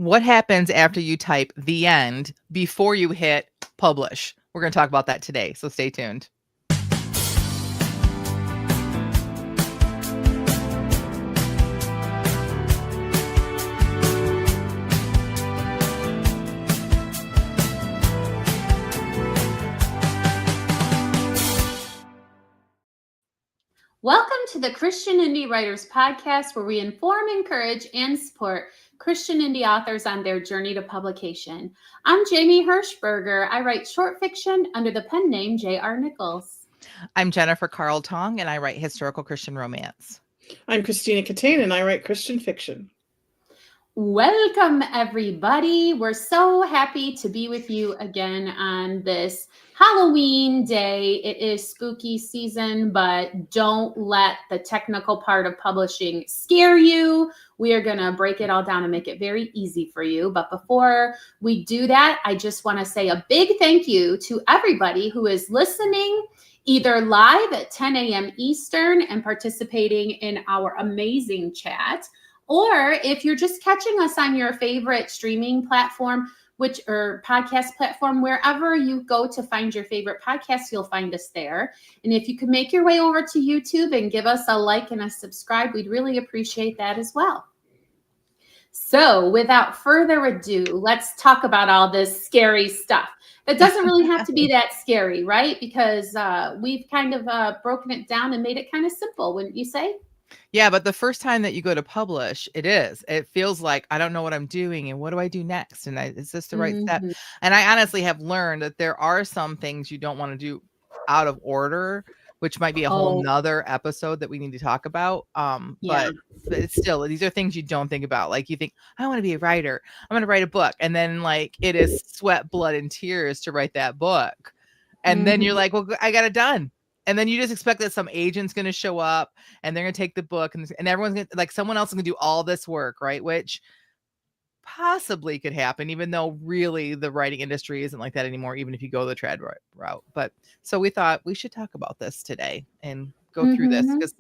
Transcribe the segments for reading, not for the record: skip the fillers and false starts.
What happens after you type the end before you hit publish? We're going to talk about that today, so stay tuned. Welcome to the Christian Indie Writers Podcast, where we inform, encourage, and support Christian indie authors on their journey to publication. I'm Jamie Hirschberger. I write short fiction under the pen name J.R. Nichols. I'm Jennifer Carl Tong, and I write historical Christian romance. I'm Christina Catane, and I write Christian fiction. Welcome, everybody. We're so happy to be with you again on this Halloween day. It is spooky season, but don't let the technical part of publishing scare you. We are going to break it all down and make it very easy for you. But before we do that, I just want to say a big thank you to everybody who is listening either live at 10 a.m. Eastern and participating in our amazing chat, or if you're just catching us on your favorite streaming platform, or podcast platform, wherever you go to find your favorite podcast, you'll find us there. And if you could make your way over to YouTube and give us a like and a subscribe, we'd really appreciate that as well. So without further ado, let's talk about all this scary stuff. It doesn't really have to be that scary, right? Because we've kind of broken it down and made it kind of simple, wouldn't you say? Yeah, but the first time that you go to publish, it feels like, I don't know what I'm doing and what do I do next? And is this the right step? And I honestly have learned that there are some things you don't want to do out of order, which might be a whole nother episode that we need to talk about. But it's still, these are things you don't think about. Like you think, I want to be a writer. I'm going to write a book. And then like it is sweat, blood, and tears to write that book. And then you're like, well, I got it done. And then you just expect that some agent's going to show up and they're going to take the book and everyone's going to, like, someone else is going to do all this work, right? Which possibly could happen, even though really the writing industry isn't like that anymore, even if you go the trad route. But so we thought we should talk about this today and go through this, because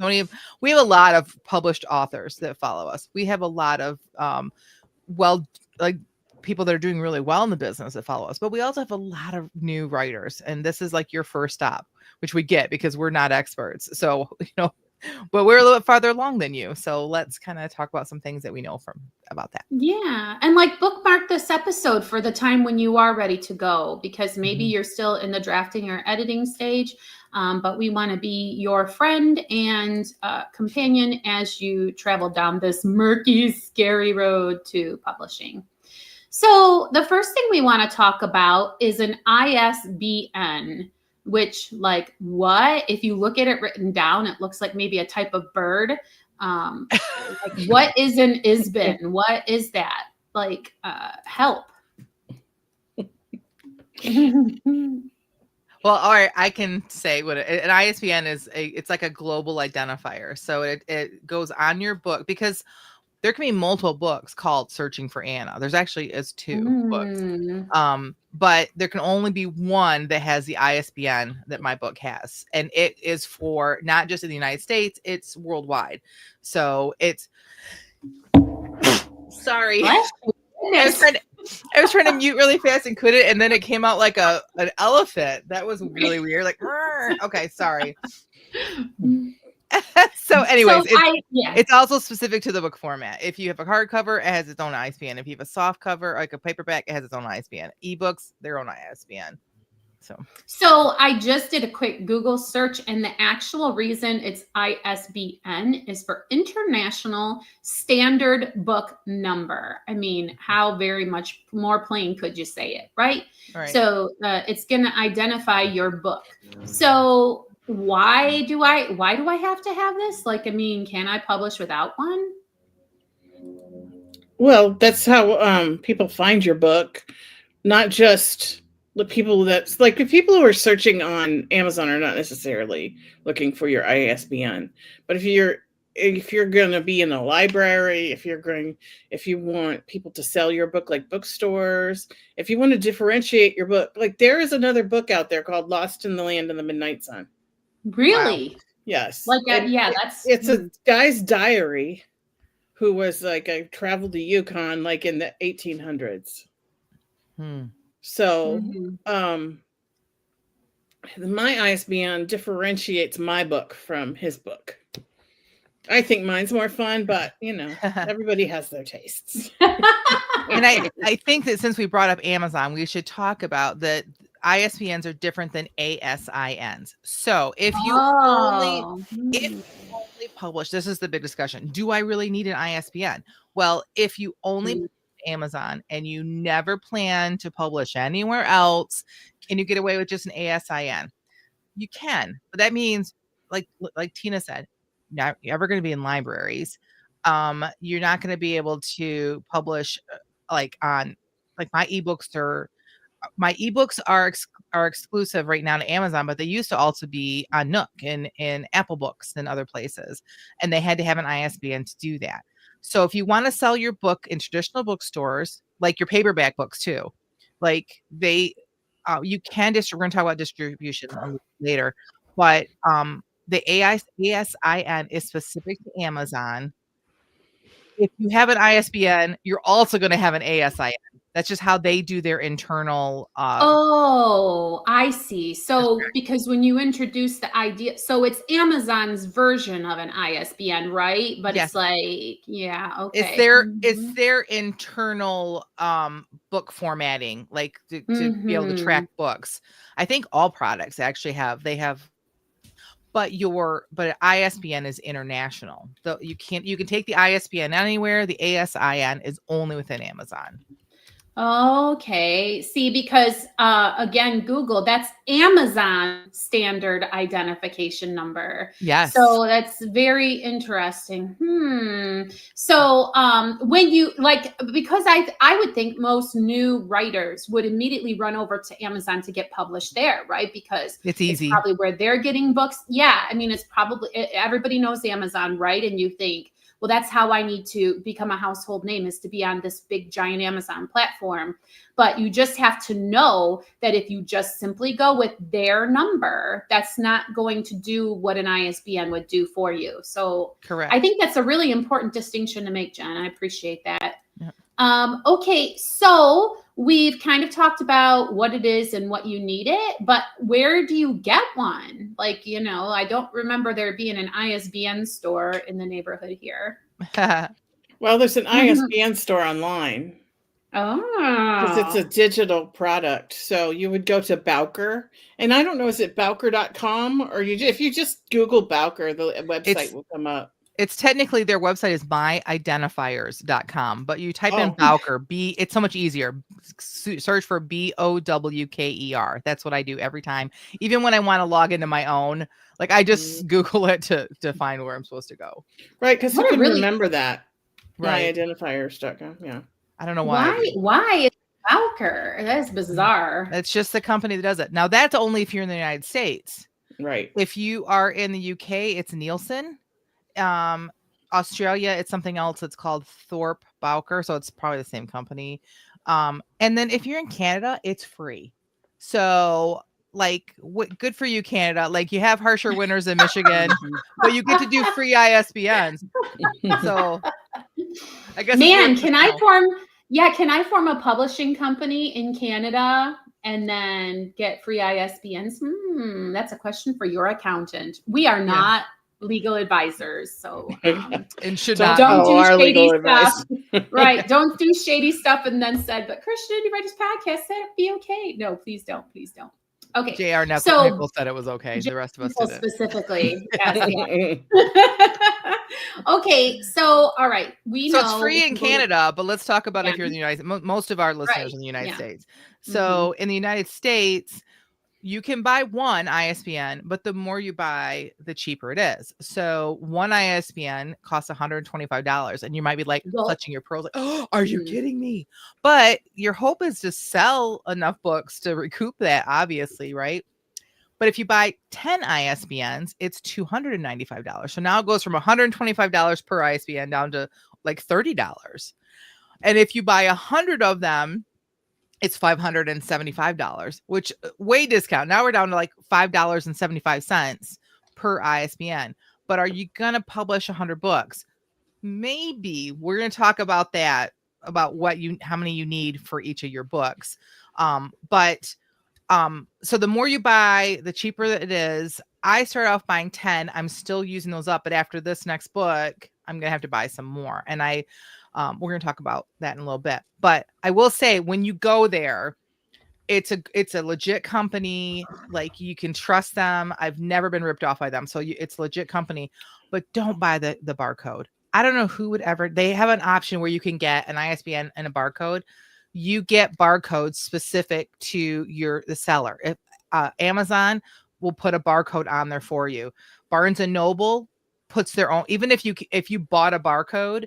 we have a lot of published authors that follow us. We have a lot of, people that are doing really well in the business that follow us, but we also have a lot of new writers, and this is like your first stop, which we get because we're not experts. So, but we're a little bit farther along than you. So let's kind of talk about some things that we know about that. Yeah. And like bookmark this episode for the time when you are ready to go, because maybe you're still in the drafting or editing stage. But we want to be your friend and companion as you travel down this murky, scary road to publishing. So the first thing we want to talk about is an ISBN, which, like, what? If you look at it written down, it looks like maybe a type of bird. Like, what is an ISBN? What is that? Like, help. Well, all right, I can say what an ISBN is. It's like a global identifier. So it goes on your book, because there can be multiple books called Searching for Anna. There's actually two books. But there can only be one that has the ISBN that my book has. And it is for not just in the United States, it's worldwide. So it's sorry. I was trying to mute really fast and couldn't, and then it came out like an elephant. That was really weird. Like, okay, sorry. So anyways, it's also specific to the book format. If you have a hardcover, it has its own ISBN. If you have a soft cover, like a paperback, it has its own ISBN. Ebooks, their own ISBN. So I just did a quick Google search, and the actual reason it's ISBN is for International Standard Book Number. I mean, how very much more plain could you say it, right? So it's going to identify your book. So why do I have to have this? Like, I mean, can I publish without one? Well, that's how people find your book, not just the people that's like the people who are searching on Amazon are not necessarily looking for your ISBN. But if you're going to be in a library, if you want people to sell your book, like bookstores, if you want to differentiate your book, like there is another book out there called Lost in the Land of the Midnight Sun. Really? Wow. Yes. Like, it's a guy's diary who was like, I traveled to Yukon like in the 1800s. So my ISBN differentiates my book from his book. I think mine's more fun, but everybody has their tastes. And I think that since we brought up Amazon, we should talk about that ISBNs are different than ASINs. So if you only publish, this is the big discussion. Do I really need an ISBN? Well, if you only Amazon and you never plan to publish anywhere else, can you get away with just an ASIN? You can, but that means like Tina said, not ever going to be in libraries. You're not going to be able to publish my ebooks are exclusive right now to Amazon, but they used to also be on Nook and Apple Books and other places, and they had to have an ISBN to do that. So if you want to sell your book in traditional bookstores, like your paperback books too, like you can we're going to talk about distribution later, but the ASIN is specific to Amazon. If you have an ISBN, you're also going to have an ASIN. That's just how they do their internal. Oh, I see. So because when you introduce the idea, so it's Amazon's version of an ISBN, right? But yes. It's like, yeah, okay. It's their internal book formatting, like to be able to track books. I think all products actually have. But ISBN is international. So you can take the ISBN anywhere. The ASIN is only within Amazon. Okay. See, because again, Google, that's Amazon standard identification number. Yes. So that's very interesting. So when you because I would think most new writers would immediately run over to Amazon to get published there, right? Because it's easy. It's probably where they're getting books. Yeah. I mean, it's probably everybody knows Amazon, right? And you think, well, that's how I need to become a household name, is to be on this big giant Amazon platform. But you just have to know that if you just simply go with their number, that's not going to do what an ISBN would do for you. So correct. I think that's a really important distinction to make, Jen. I appreciate that. Yeah. Okay, so we've kind of talked about what it is and what you need it, but where do you get one? Like, I don't remember there being an ISBN store in the neighborhood here. Well, there's an ISBN store online. Oh. Because it's a digital product. So you would go to BOWKER. And I don't know, is it BOWKER.com? Or if you just Google BOWKER, the website will come up. It's technically, their website is myidentifiers.com, but you type in BOWKER, it's so much easier. Search for BOWKER. That's what I do every time. Even when I want to log into my own, like I just Google it to find where I'm supposed to go. Right, because you can remember that. Right. Myidentifiers.com, yeah. I don't know why. Why is BOWKER? That's bizarre. It's just the company that does it. Now, that's only if you're in the United States. Right. If you are in the UK, it's Nielsen. Australia, it's something else. It's called Thorpe BOWKER, so it's probably the same company. And then if you're in Canada, it's free. So good for you, Canada. Like, you have harsher winters in Michigan, but you get to do free ISBNs. So I guess, man, can I form a publishing company in Canada and then get free ISBNs? That's a question for your accountant. We are not legal advisors, so and should don't do shady stuff. Right, don't do shady stuff and then said, but Christian, you write this podcast, that'd be okay. No, please don't. Okay. JR Nichols said it was okay. The rest of us did specifically. Okay, so all right, we know it's free in Canada, but let's talk about if you're in the United States. Most of our listeners in the United States. So in the United States, you can buy one ISBN, but the more you buy, the cheaper it is. So one ISBN costs $125, and you might be like clutching your pearls, like, "Oh, are you kidding me?" But your hope is to sell enough books to recoup that, obviously, right? But if you buy 10 ISBNs, it's $295. So now it goes from $125 per ISBN down to like $30. And if you buy 100 of them, it's $575, which way discount. Now we're down to like $5.75 per ISBN. But are you going to publish 100 books? maybe we're going to talk about that, about how many you need for each of your books. So the more you buy, the cheaper it is. I start off buying 10. I'm still using those up, but after this next book, I'm going to have to buy some more. And we're going to talk about that in a little bit. But I will say, when you go there, it's a legit company. Like, you can trust them. I've never been ripped off by them. So it's a legit company, but don't buy the barcode. I don't know who would ever, they have an option where you can get an ISBN and a barcode. You get barcodes specific to the seller. If Amazon will put a barcode on there for you. Barnes and Noble puts their own, even if you bought a barcode,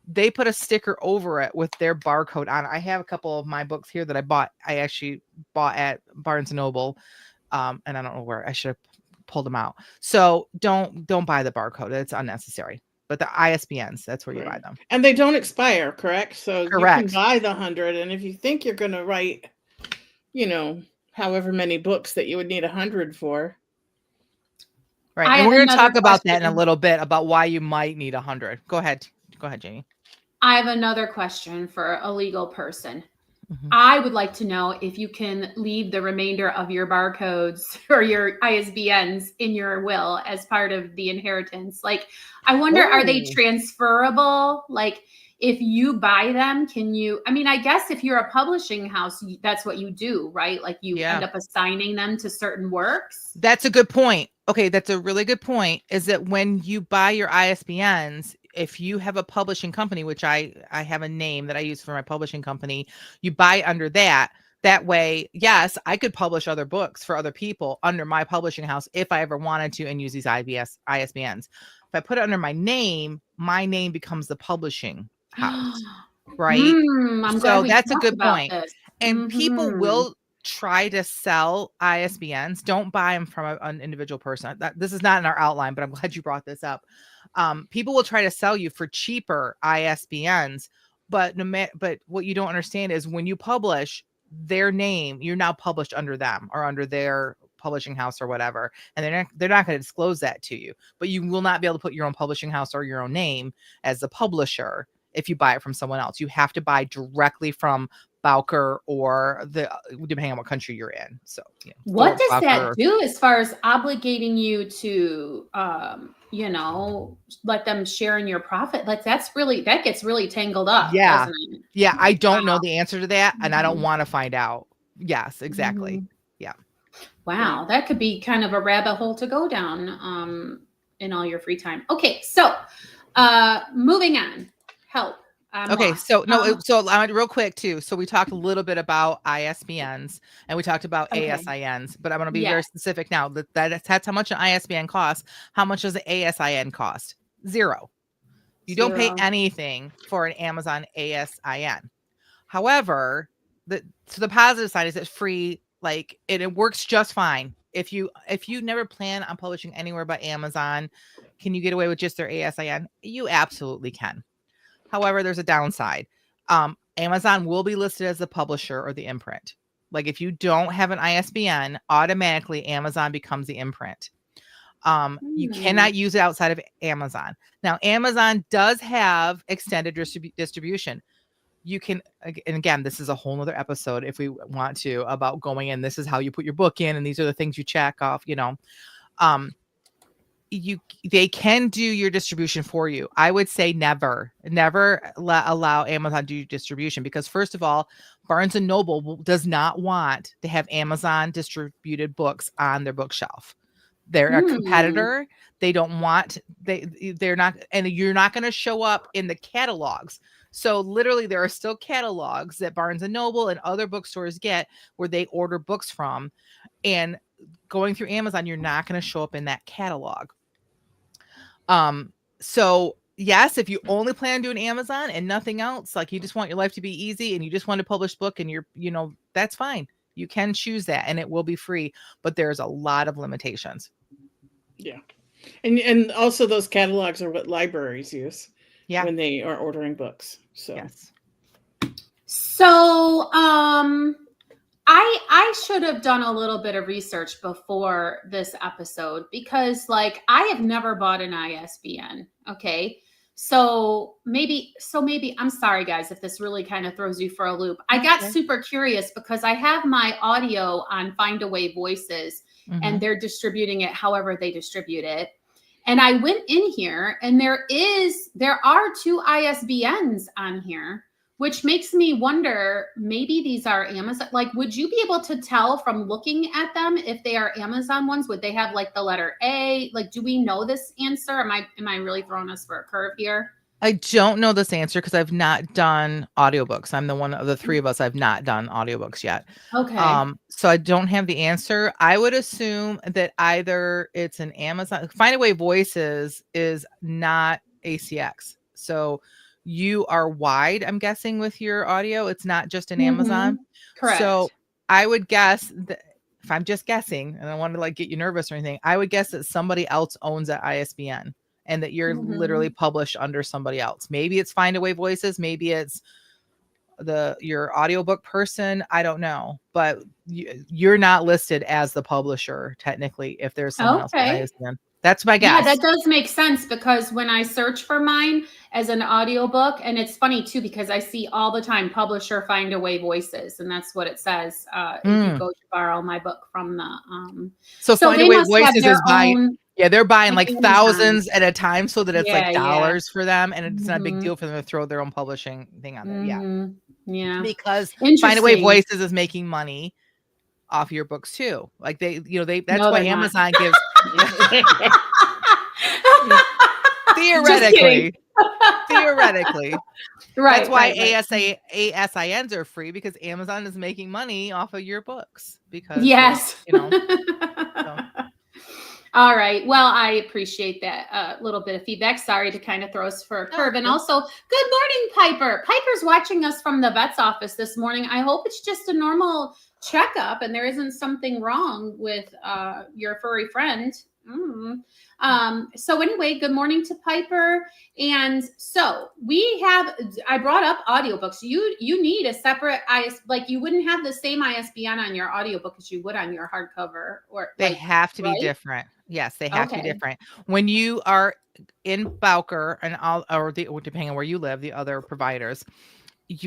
they put a sticker over it with their barcode on it. I have a couple of my books here that I actually bought at Barnes and Noble. And I don't know where. I should have pulled them out. So don't buy the barcode. It's unnecessary. But the ISBNs, that's where you buy them. And they don't expire, correct? So correct. You can buy the 100. And if you think you're going to write, however many books that you would need 100 for. Right. And we're going to talk about that in a little bit, about why you might need 100. Go ahead, Jamie. I have another question for a legal person. Mm-hmm. I would like to know if you can leave the remainder of your barcodes or your ISBNs in your will as part of the inheritance. Like, I wonder, are they transferable? Like, if you buy them, can you, I guess if you're a publishing house, that's what you do, right? Like, you end up assigning them to certain works. That's a good point. Okay. That's a really good point, is that when you buy your ISBNs, if you have a publishing company, which I have a name that I use for my publishing company, you buy under that. That way, yes, I could publish other books for other people under my publishing house if I ever wanted to, and use these ISBNs. If I put it under my name becomes the publishing house, right? So that's a good point. And people will try to sell ISBNs. Don't buy them from an individual person. This is not in our outline, but I'm glad you brought this up. People will try to sell you for cheaper ISBNs, but what you don't understand is, when you publish their name, you're now published under them or under their publishing house or whatever, and they're not going to disclose that to you. But you will not be able to put your own publishing house or your own name as the publisher if you buy it from someone else. You have to buy directly from BOWKER, or depending on what country you're in. So what does that do as far as obligating you to let them share in your profit? Like, that gets really tangled up. Yeah. Doesn't it? Yeah. I don't know the answer to that, and I don't want to find out. Yes, exactly. Mm-hmm. Yeah. Wow. That could be kind of a rabbit hole to go down in all your free time. Okay. So moving on. Help. Okay, so real quick too. So we talked a little bit about ISBNs, and we talked about ASINs, but I'm going to be very specific now. That's how much an ISBN costs. How much does the ASIN cost? $0. You don't pay anything for an Amazon ASIN. However, the positive side is it's free. Like, it works just fine. If you never plan on publishing anywhere but Amazon, can you get away with just their ASIN? You absolutely can. However, there's a downside. Amazon will be listed as the publisher or the imprint. Like, if you don't have an ISBN, automatically Amazon becomes the imprint. You cannot use it outside of Amazon. Now, Amazon does have extended distribution. You can, and again, this is a whole nother episode if we want to, about going in. This is how you put your book in, and these are the things you check off, they can do your distribution for you. I would say never allow Amazon to do distribution, because first of all, Barnes and Noble does not want to have Amazon distributed books on their bookshelf. They're a competitor. They don't want, they're not, and you're not going to show up in the catalogs. So literally, there are still catalogs that Barnes and Noble and other bookstores get where they order books from, and going through Amazon, you're not going to show up in that catalog. So yes, if you only plan on doing Amazon and nothing else, like you just want your life to be easy and you just want to publish book and that's fine. You can choose that and it will be free, but there's a lot of limitations. Yeah. And also those catalogs are what libraries use when they are ordering books. So, yes. So, I should have done a little bit of research before this episode, because I have never bought an ISBN. Okay. So maybe I'm sorry guys if this really kind of throws you for a loop. I got super curious because I have my audio on Findaway Voices and they're distributing it however they distribute it. And I went in here and there are 2 ISBNs on here, which makes me wonder, maybe these are Amazon. Like, would you be able to tell from looking at them if they are Amazon ones? Would they have like the letter A? Like, do we know this answer? Am I really throwing us for a curve here? I don't know this answer because I've not done audiobooks. I'm the one of the 3 of us I've not done audiobooks yet. Okay. So I don't have the answer. I would assume that either it's an Amazon. Findaway Voices is not ACX. So you are wide, I'm guessing, with your audio. It's not just an Amazon. Correct. So I would guess that, if I'm just guessing, and I want to like get you nervous or anything, I would guess that somebody else owns that ISBN and that you're literally published under somebody else. Maybe it's Findaway Voices, maybe it's your audiobook person. I don't know, but you're not listed as the publisher technically if there's someone else with ISBN. That's my guess. Yeah, that does make sense because when I search for mine as an audiobook, and it's funny too, because I see all the time publisher Findaway Voices, and that's what it says. If you go to borrow my book from the so Findaway Voices is buying. Yeah, they're buying like thousands at a time so that it's like dollars for them. And it's not a big deal for them to throw their own publishing thing on there. Yeah. Because Findaway Voices is making money off your books too. Like that's why Amazon gives theoretically. Right. That's why ASINs are free because Amazon is making money off of your books because All right. Well, I appreciate that little bit of feedback. Sorry to kind of throw us for a curve. And also, good morning, Piper. Piper's watching us from the vet's office this morning. I hope it's just a normal checkup and there isn't something wrong with your furry friend. So anyway, good morning to Piper. And so I brought up audiobooks. You need a separate like you wouldn't have the same ISBN on your audiobook as you would on your hardcover, or they have to be different. Yes, they have to be different. When you are in BOWKER or depending on where you live, the other providers,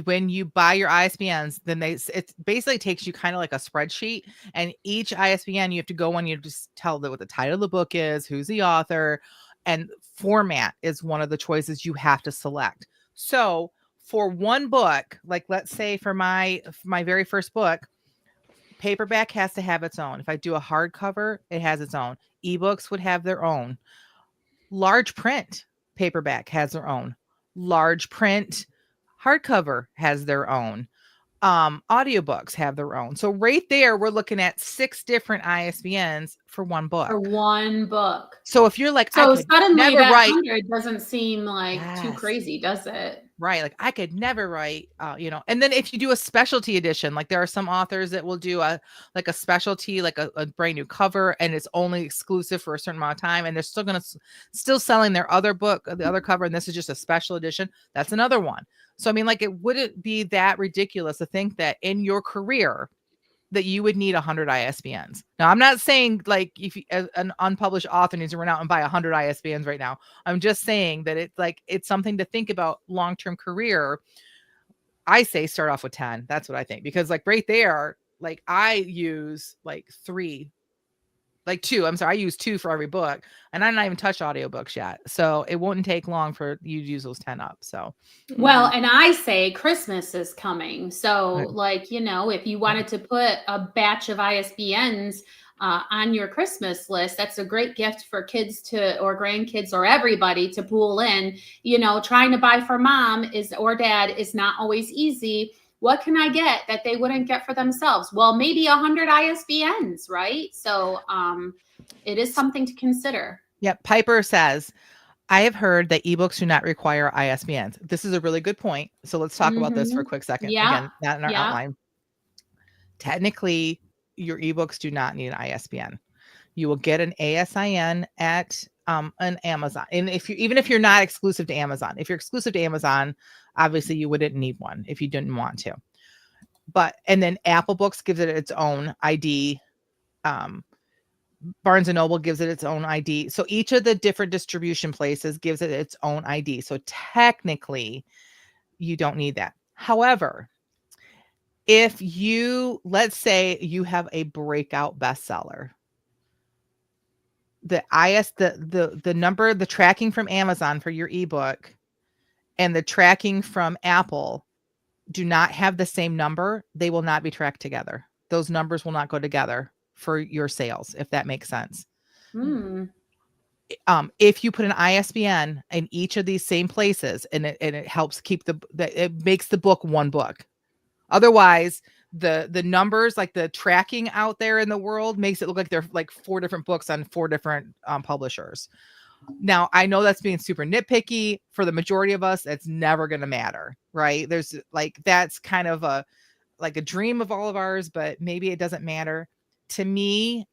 when you buy your ISBNs, then it basically takes you kind of like a spreadsheet, and each ISBN you have to go on, you just tell what the title of the book is, who's the author, and format is one of the choices you have to select. So for one book, like let's say for my very first book, paperback has to have its own. If I do a hardcover, it has its own. eBooks would have their own. Large print paperback has their own. Large print hardcover has their own. Audiobooks have their own. So right there, we're looking at 6 different ISBNs for one book. For one book. So if you're like, so suddenly that 100 doesn't seem like too crazy, does it? Right. Like I could never write, and then if you do a specialty edition, like there are some authors that will do a specialty, like a brand new cover, and it's only exclusive for a certain amount of time. And they're still selling their other book, the other cover. And this is just a special edition. That's another one. So, I mean, like, it wouldn't be that ridiculous to think that in your career that you would need 100 ISBNs. Now, I'm not saying like if you, as an unpublished author needs to run out and buy 100 ISBNs right now. I'm just saying that it's something to think about long-term career. I say start off with 10. That's what I think, because like right there, like I use like 2. I use 2 for every book, and I'm not even touched audiobooks yet. So it wouldn't take long for you to use those 10 up. So, well, and I say Christmas is coming. So like, if you wanted to put a batch of ISBNs on your Christmas list, that's a great gift for kids or grandkids or everybody to pool in. Trying to buy for mom or dad is not always easy. What can I get that they wouldn't get for themselves? Well, maybe 100 ISBNs, right? So it is something to consider. Yep. Piper says, I have heard that ebooks do not require ISBNs. This is a really good point. So let's talk about this for a quick second. Yeah. Again, not in our outline. Technically, your ebooks do not need an ISBN. You will get an ASIN at an Amazon. And even if you're not exclusive to Amazon, if you're exclusive to Amazon, obviously you wouldn't need one if you didn't want to. And then Apple Books gives it its own ID. Barnes and Noble gives it its own ID. So each of the different distribution places gives it its own ID. So technically, you don't need that. However, if let's say you have a breakout bestseller, the number, the tracking from Amazon for your ebook and the tracking from Apple do not have the same number, they will not be tracked together. Those numbers will not go together for your sales, if that makes sense. If you put an ISBN in each of these same places, and it helps keep it makes the book one book. Otherwise, the numbers, like the tracking out there in the world, makes it look like they're like 4 different books on 4 different publishers. Now, I know that's being super nitpicky. For the majority of us, it's never going to matter, right? There's like, that's kind of a dream of all of ours, but maybe it doesn't matter. To me,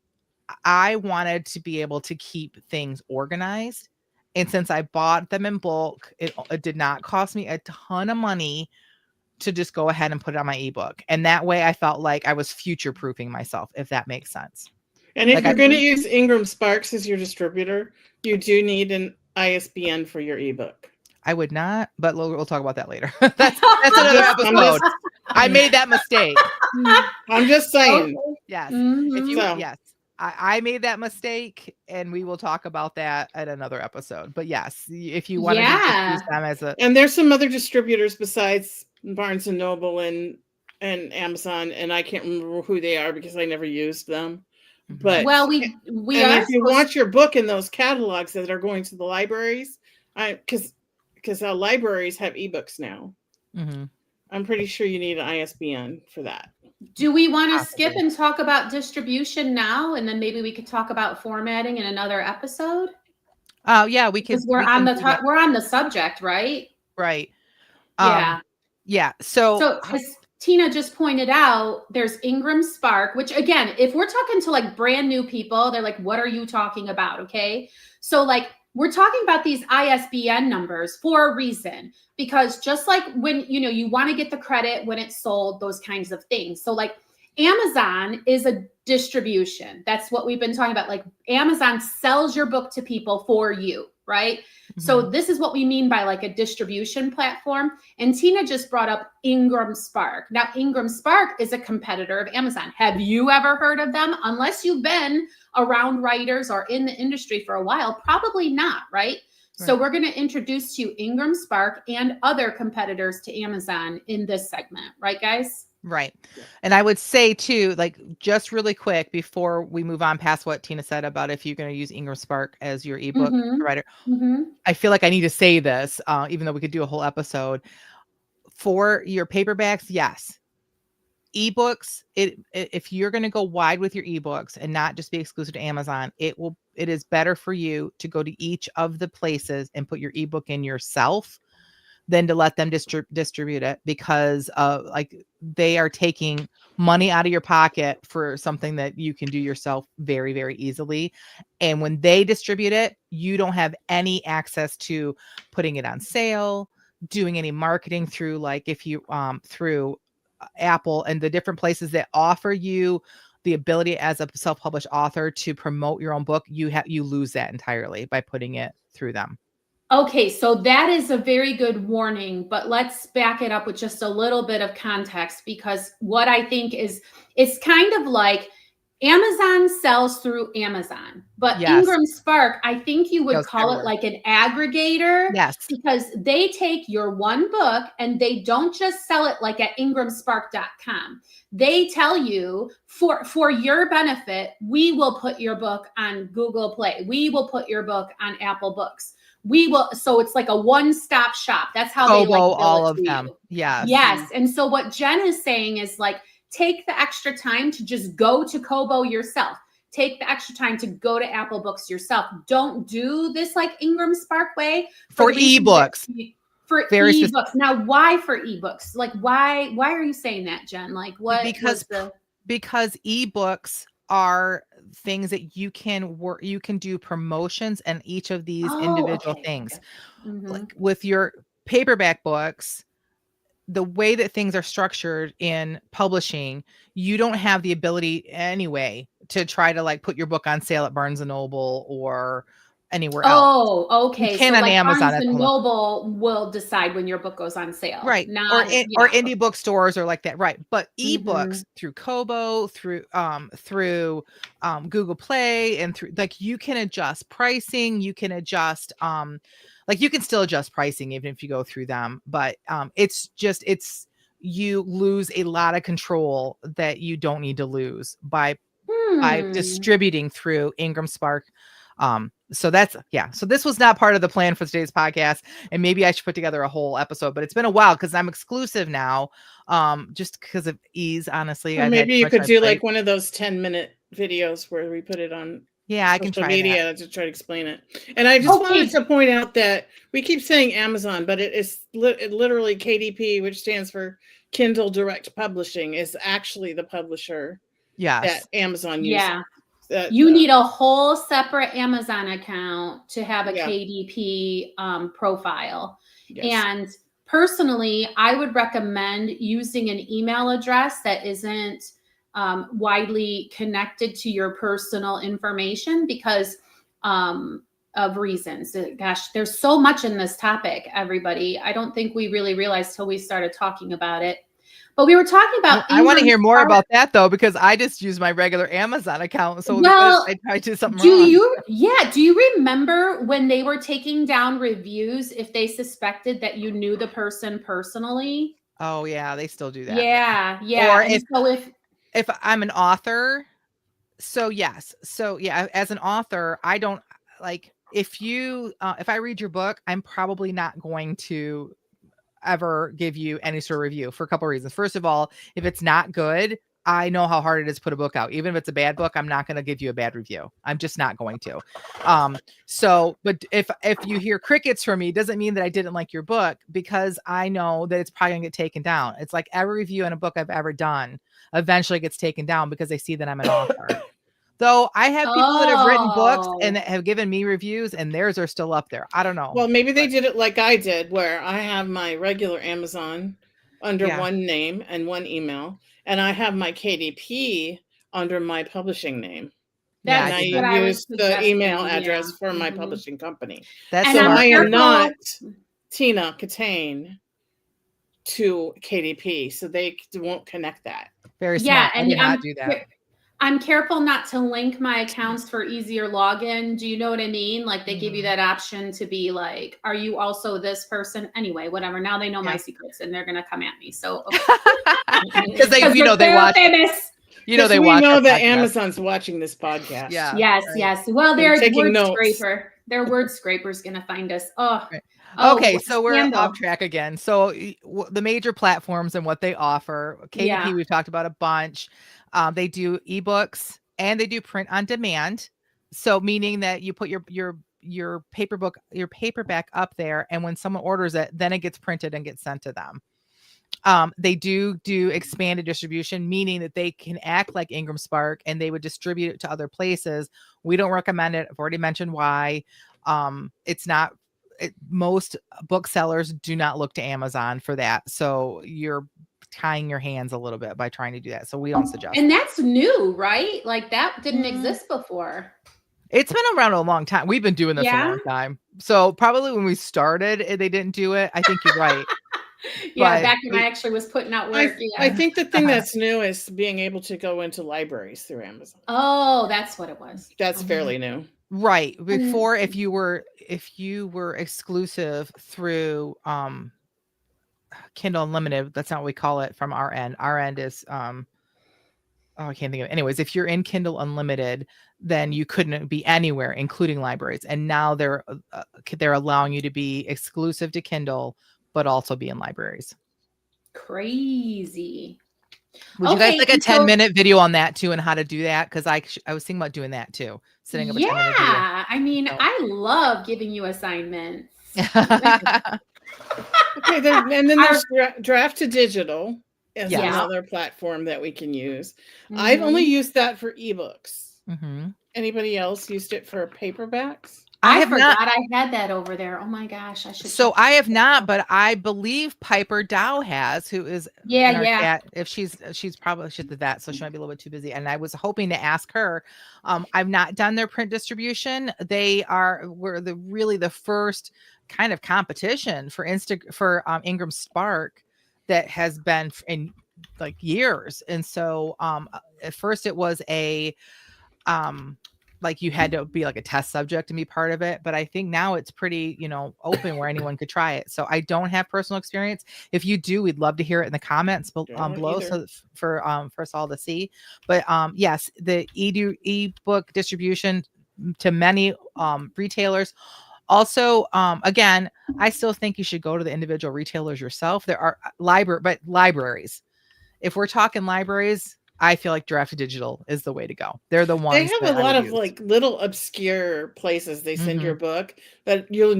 I wanted to be able to keep things organized. And since I bought them in bulk, it did not cost me a ton of money to just go ahead and put it on my ebook. And that way I felt like I was future-proofing myself, if that makes sense. And if you're going to use Ingram Sparks as your distributor, you do need an ISBN for your ebook. I would not, but we'll talk about that later. that's another episode. I made that mistake. I'm just saying. Okay. Yes. Mm-hmm. Yes. I made that mistake, and we will talk about that at another episode. But yes, if you want to use them as and there's some other distributors besides Barnes and Noble and Amazon, and I can't remember who they are because I never used them. But if you want your book in those catalogs that are going to the libraries, because libraries have ebooks now. Mm-hmm. I'm pretty sure you need an ISBN for that. Do we want to skip and talk about distribution now, and then maybe we could talk about formatting in another episode? Oh yeah, we could. Because we're on the subject, right? Right. Yeah. So as Tina just pointed out, there's Ingram Spark, which again, if we're talking to like brand new people, they're like, "What are you talking about?" Okay, so like, we're talking about these ISBN numbers for a reason, because just like when, you want to get the credit when it's sold, those kinds of things. So like Amazon is a distribution. That's what we've been talking about. Like Amazon sells your book to people for you, right? Mm-hmm. So this is what we mean by like a distribution platform. And Tina just brought up Ingram Spark. Now, Ingram Spark is a competitor of Amazon. Have you ever heard of them? Unless you've been around writers or in the industry for a while, probably not, right? So we're going to introduce you Ingram Spark and other competitors to Amazon in this segment, right, guys? Right. And I would say too, like just really quick before we move on past what Tina said about if you're going to use Ingram Spark as your ebook provider, I feel like I need to say this, even though we could do a whole episode. For your paperbacks, yes. Ebooks, if you're going to go wide with your ebooks and not just be exclusive to Amazon, it is better for you to go to each of the places and put your ebook in yourself than to let them distribute it, because like they are taking money out of your pocket for something that you can do yourself very, very easily. And when they distribute it, you don't have any access to putting it on sale, doing any marketing through, like if you through Apple and the different places that offer you the ability as a self-published author to promote your own book. You lose that entirely by putting it through them. Okay, so that is a very good warning, but let's back it up with just a little bit of context, because what I think is, it's kind of like Amazon sells through Amazon, but Ingram Spark, I think you would call it like an aggregator. Yes. Because they take your one book and they don't just sell it like at ingramspark.com. They tell you for your benefit, we will put your book on Google Play. We will put your book on Apple Books. We will. So it's like a one-stop shop. That's how they like all of them. Yes. Yes. And so what Jen is saying is like, take the extra time to just go to Kobo yourself. Take the extra time to go to Apple Books yourself. Don't do this like Ingram Spark way for ebooks. For ebooks. Now, why for ebooks? Like, why are you saying that, Jen? Like, what? Because ebooks are things that you can do promotions and each of these individual things. Okay. Mm-hmm. Like with your paperback books, the way that things are structured in publishing, you don't have the ability anyway to try to like put your book on sale at Barnes and Noble or anywhere else. Oh, okay. You can so on like Amazon. Barnes and Noble will decide when your book goes on sale. Right. Not, Or indie bookstores or like that. Right. But Mm-hmm. ebooks through Kobo, through Google Play, and through like you can adjust pricing, you can adjust like you can still adjust pricing even if you go through them, but it's you lose a lot of control that you don't need to lose by distributing through Ingram Spark. So that's, so this was not part of the plan for today's podcast, and maybe I should put together a whole episode, but it's been a while because I'm exclusive now, just because of ease, honestly. Or maybe you could do like one of those 10-minute videos where we put it on I can try media to try to explain it. And I just wanted to point out that we keep saying Amazon, but it is literally KDP, which stands for Kindle Direct Publishing, is actually the publisher that Amazon uses. You need a whole separate Amazon account to have a KDP profile. And personally, I would recommend using an email address that isn't widely connected to your personal information because of reasons. Gosh, there's so much in this topic, everybody. I don't think we really realized till we started talking about it. But we were talking about. I want to hear more about that though, because I just use my regular Amazon account. So I tried to do something wrong. Do you remember when they were taking down reviews if they suspected that you knew the person personally? Oh yeah, they still do that. Yeah. Or if I'm an author, so yes. So yeah, as an author, I don't like if I read your book, I'm probably not going to ever give you any sort of review for a couple of reasons. First of all, if it's not good, I know how hard it is to put a book out. Even if it's a bad book, I'm not going to give you a bad review. I'm just not going to. But if you hear crickets from me, it doesn't mean that I didn't like your book, because I know that it's probably going to get taken down. It's like every review on a book I've ever done eventually gets taken down because they see that I'm an author. Though I have people that have written books and that have given me reviews and theirs are still up there. I don't know. Well, maybe they did it like I did, where I have my regular Amazon under one name and one email, and I have my KDP under my publishing name. That's I use the email address for my publishing company. That's so I am not Tina Catane to KDP, so they won't connect that. Very smart. I did not do that. I'm careful not to link my accounts for easier login. Do you know what I mean? Like they give you that option to be like, are you also this person? Anyway, whatever. Now they know my secrets and they're going to come at me. So because they watch famous. They watch. We know that Amazon's watching this podcast. Yeah. Yes. Well, their word scraper. Their word scraper is going to find us. Okay, so we're off track again. So the major platforms and what they offer. KDP, we've talked about a bunch. They do ebooks and they do print on demand. So meaning that you put your paperback up there, and when someone orders it, then it gets printed and gets sent to them. They do expanded distribution, meaning that they can act like Ingram Spark and they would distribute it to other places. We don't recommend it. I've already mentioned why. Most booksellers do not look to Amazon for that. So you're tying your hands a little bit by trying to do that. So we don't suggest. And that's new, right? Like that didn't exist before. It's been around a long time. We've been doing this a long time. So probably when we started, they didn't do it. I think you're right. Back when I actually was putting out work. I think the thing that's new is being able to go into libraries through Amazon. Oh, that's what it was. That's fairly new. Right. Before, if you were exclusive through Kindle Unlimited, that's not what we call it from our end. Our end is I can't think of it. Anyways, if you're in Kindle Unlimited, then you couldn't be anywhere, including libraries. And now they're allowing you to be exclusive to Kindle, but also be in libraries. Crazy. Would you guys like a 10-minute video on that too, and how to do that? Because I was thinking about doing that too. Setting up a 10-minute video. I mean, I love giving you assignments. Okay, and then there's Draft to Digital as another platform that we can use. I've only used that for ebooks. Anybody else used it for paperbacks? I have forgot not. I had that over there. Oh my gosh, I should. So I have not, but I believe Piper Dow has, who is in our Yeah. chat. If she's probably she's the vet, so she might be a little bit too busy. And I was hoping to ask her. I've not done their print distribution. Were the first kind of competition for Ingram Spark that has been in like years. And so at first it was a like you had to be like a test subject to be part of it. But I think now it's pretty, open where anyone could try it. So I don't have personal experience. If you do, we'd love to hear it in the comments below. So for us all to see. But yes, the ebook distribution to many retailers. Also, again, I still think you should go to the individual retailers yourself. There are libraries. If we're talking libraries, I feel like Draft Digital is the way to go. They're the ones. They have a lot of like little obscure places they send your book that you've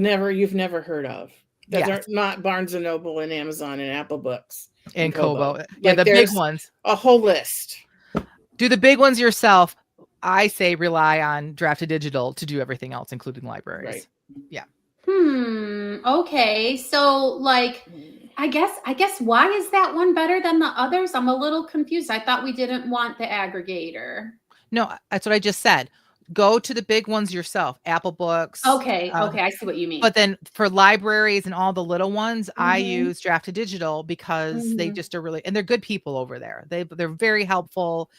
never heard of. That are not Barnes and Noble and Amazon and Apple Books and Kobo. Yeah, the big ones. A whole list. Do the big ones yourself. I say rely on Draft Digital to do everything else, including libraries. Right. Yeah. Okay. So like, I guess why is that one better than the others? I'm a little confused. I thought we didn't want the aggregator. No, that's what I just said. Go to the big ones yourself. Apple Books. Okay. I see what you mean. But then for libraries and all the little ones, I use Draft Digital because they just are really, and they're good people over there. They're very helpful.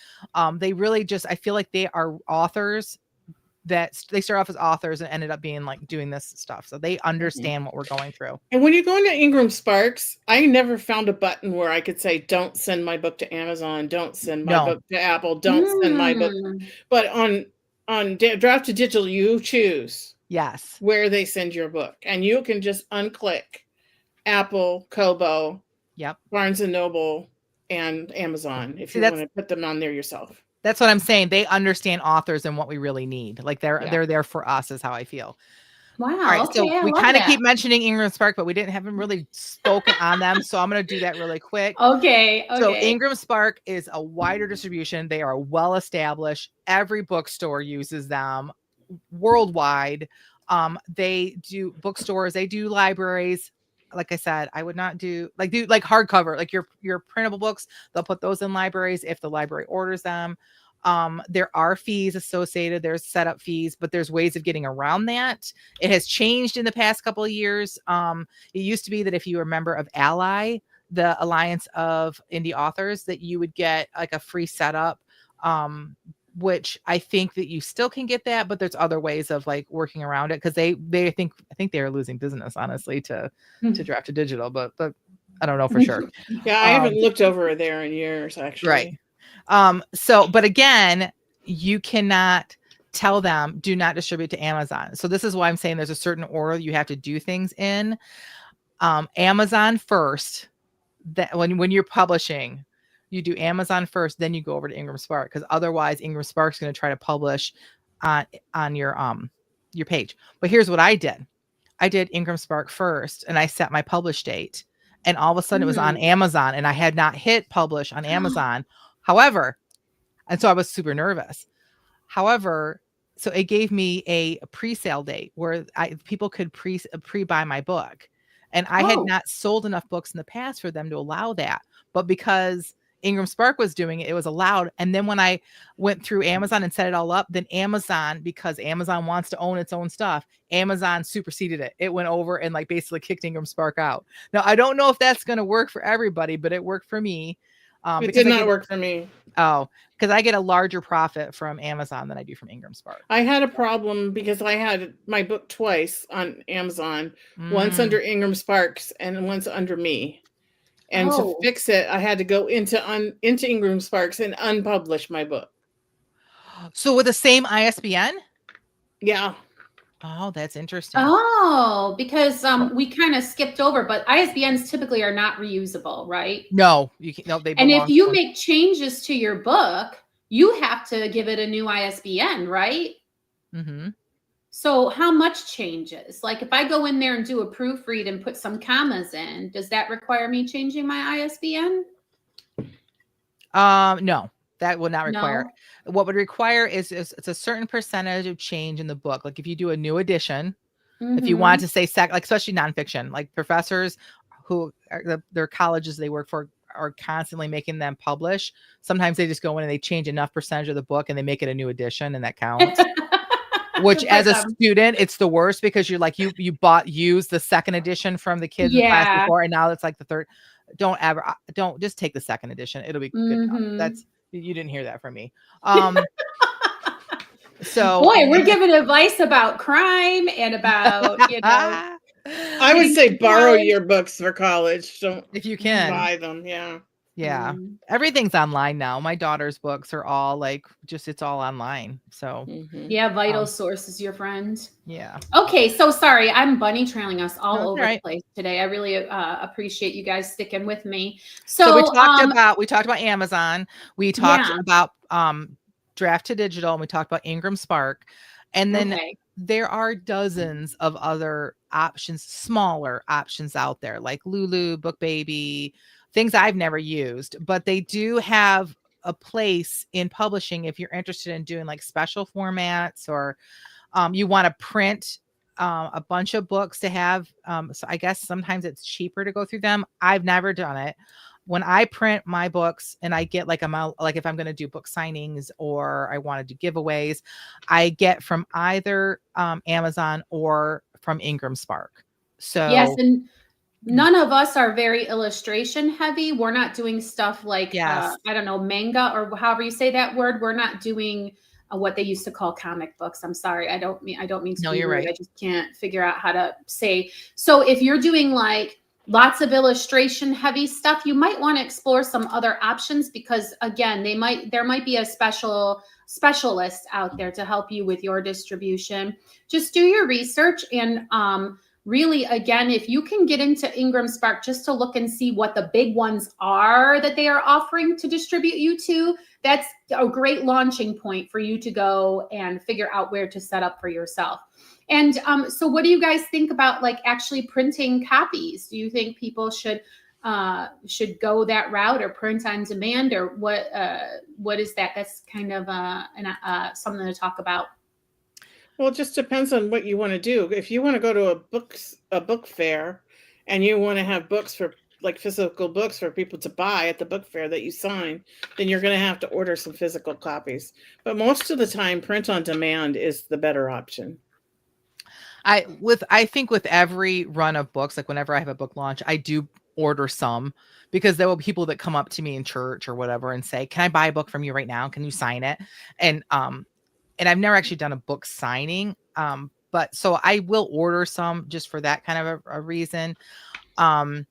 They really I feel like they are authors that they start off as authors and ended up being like doing this stuff. So they understand what we're going through. And when you go into Ingram Sparks, I never found a button where I could say, don't send my book to Amazon. Don't send my book to Apple. Don't send my book. But on Draft to Digital, you choose where they send your book. And you can just unclick Apple, Kobo, Barnes and Noble, and Amazon if you want to put them on there yourself. That's what I'm saying. They understand authors and what we really need. Like they're there for us is how I feel. Wow. All right. Okay, So we kind of keep mentioning Ingram Spark, but we haven't really spoken on them. So I'm going to do that really quick. Okay. So Ingram Spark is a wider distribution. They are well established. Every bookstore uses them worldwide. They do bookstores. They do libraries. Like I said, I would not do hardcover, like your printable books. They'll put those in libraries if the library orders them. There are fees associated. There's setup fees, but there's ways of getting around that. It has changed in the past couple of years. It used to be that if you were a member of Ally, the Alliance of Indie Authors, that you would get like a free setup, which I think that you still can get that, but there's other ways of like working around it because I think they are losing business, honestly, to Draft Digital, but I don't know for sure. Yeah, I haven't looked over there in years, actually. Right. But again, you cannot tell them do not distribute to Amazon. So this is why I'm saying there's a certain order you have to do things in. Amazon first. That when you're publishing, you do Amazon first, then you go over to Ingram Spark, because otherwise Ingram Spark's going to try to publish on your page. But here's what I did. I did Ingram Spark first, and I set my publish date, and all of a sudden it was on Amazon, and I had not hit publish on Amazon. However, and so I was super nervous. However, so it gave me a pre-sale date where people could pre-buy my book. And I had not sold enough books in the past for them to allow that. But because Ingram Spark was doing it, it was allowed. And then when I went through Amazon and set it all up, then Amazon, because Amazon wants to own its own stuff, Amazon superseded it. It went over and like basically kicked Ingram Spark out. Now, I don't know if that's going to work for everybody, but it worked for me. It did not work for me. Oh, because I get a larger profit from Amazon than I do from Ingram Spark. I had a problem because I had my book twice on Amazon, once under Ingram Sparks and once under me. And to fix it, I had to go into Ingram Sparks and unpublish my book. So with the same ISBN? Yeah. Oh, that's interesting. Oh, because we kind of skipped over, but ISBNs typically are not reusable, right? No, you can't. No, they. And if you make changes to your book, you have to give it a new ISBN, right? Mm-hmm. So how much changes? Like if I go in there and do a proofread and put some commas in, does that require me changing my ISBN? No. That would not require. No. What would require is it's a certain percentage of change in the book. Like if you do a new edition, if you want to say like especially nonfiction, like professors who are their colleges they work for are constantly making them publish. Sometimes they just go in and they change enough percentage of the book and they make it a new edition, and that counts. Which Good as for a them. student, it's the worst because you're like, you used the second edition from the kids in class Yeah. before, and now it's like the third. Don't just take the second edition. It'll be good enough. That's, you didn't hear that from me. So Boy, we're giving advice about crime and about, I would say borrow your books for college. Don't if you can buy them. Yeah. Yeah. Everything's online now. My daughter's books are all like it's all online. So yeah, Vital Source is your friend. Yeah. Okay, so sorry, I'm bunny trailing us all over right. the place today. I really appreciate you guys sticking with me. So we talked about Amazon. We talked about Draft to Digital, and we talked about Ingram Spark. And then there are dozens of other options, smaller options out there, like Lulu, Book Baby, things I've never used, but they do have a place in publishing if you're interested in doing like special formats, or you want to print a bunch of books to have. So I guess sometimes it's cheaper to go through them. I've never done it. When I print my books and I get like if I'm going to do book signings or I want to do giveaways, I get from either Amazon or from Ingram Spark. So yes, and none of us are very illustration heavy. We're not doing stuff like I don't know, manga or however you say that word. We're not doing what they used to call comic books. I'm sorry, I don't mean to. No, you're right. I just can't figure out how to say. So if you're doing like lots of illustration heavy stuff, you might want to explore some other options, because again, there might be a specialist out there to help you with your distribution. Just do your research, and really, again, if you can get into Ingram Spark just to look and see what the big ones are that they are offering to distribute you to, that's a great launching point for you to go and figure out where to set up for yourself. And so what do you guys think about like actually printing copies? Do you think people should go that route, or print on demand, or what is that? That's kind of something to talk about. Well, it just depends on what you want to do. If you want to go to a book fair and you want to have books for like physical books for people to buy at the book fair that you sign, then you're going to have to order some physical copies. But most of the time, print on demand is the better option. I think with every run of books, like whenever I have a book launch, I do order some, because there will be people that come up to me in church or whatever and say, "Can I buy a book from you right now? Can you sign it?" And I've never actually done a book signing. But so I will order some just for that kind of a reason. Yeah. And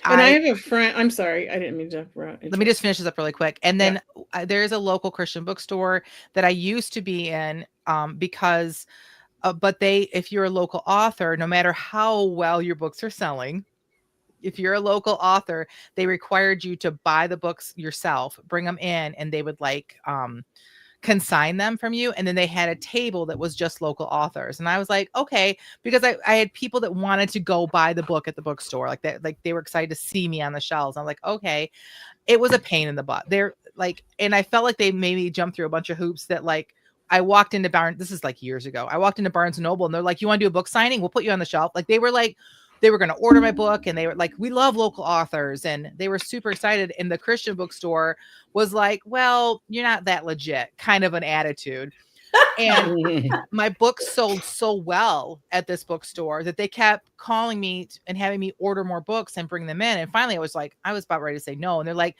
I have a friend. I'm sorry, I didn't mean to. Let me just finish this up really quick. And then there's a local Christian bookstore that I used to be in, because but if you're a local author, no matter how well your books are selling, if you're a local author, they required you to buy the books yourself, bring them in, and they would like consign them from you. And then they had a table that was just local authors. And I was like, okay, because I had people that wanted to go buy the book at the bookstore, like that, like they were excited to see me on the shelves. I'm like, okay. It was a pain in the butt. They're like, and I felt like they made me jump through a bunch of hoops that like, I walked into this is like years ago. I walked into Barnes and Noble and they're like, "You want to do a book signing? We'll put you on the shelf." Like they were going to order my book, and they were like, "We love local authors." And they were super excited. And the Christian bookstore was like, "Well, you're not that legit," kind of an attitude. And my book sold so well at this bookstore that they kept calling me and having me order more books and bring them in. And finally I was about ready to say no. And they're like,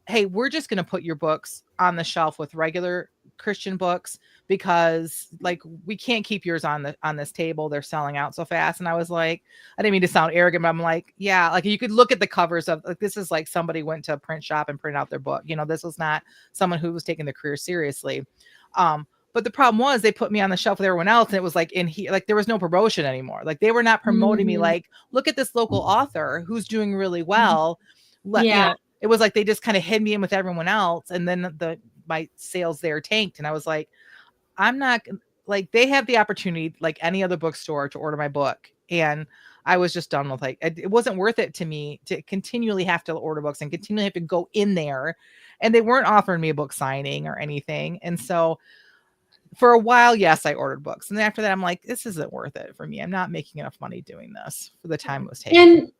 "Hey, we're just going to put your books on the shelf with regular Christian books, because like we can't keep yours on this table. They're selling out so fast." And I was like, I didn't mean to sound arrogant, but I'm like, yeah, like you could look at the covers of like, this is like somebody went to a print shop and printed out their book. This was not someone who was taking their career seriously. But the problem was they put me on the shelf with everyone else, and it was like in here, like there was no promotion anymore. Like they were not promoting me. Like, look at this local author who's doing really well. It was like they just kind of hid me in with everyone else, and then my sales there tanked. And I was like, I'm not like, they have the opportunity like any other bookstore to order my book. And I was just done with like, it wasn't worth it to me to continually have to order books and continually have to go in there. And they weren't offering me a book signing or anything. And so for a while, yes, I ordered books. And then after that, I'm like, this isn't worth it for me. I'm not making enough money doing this for the time it was taking. And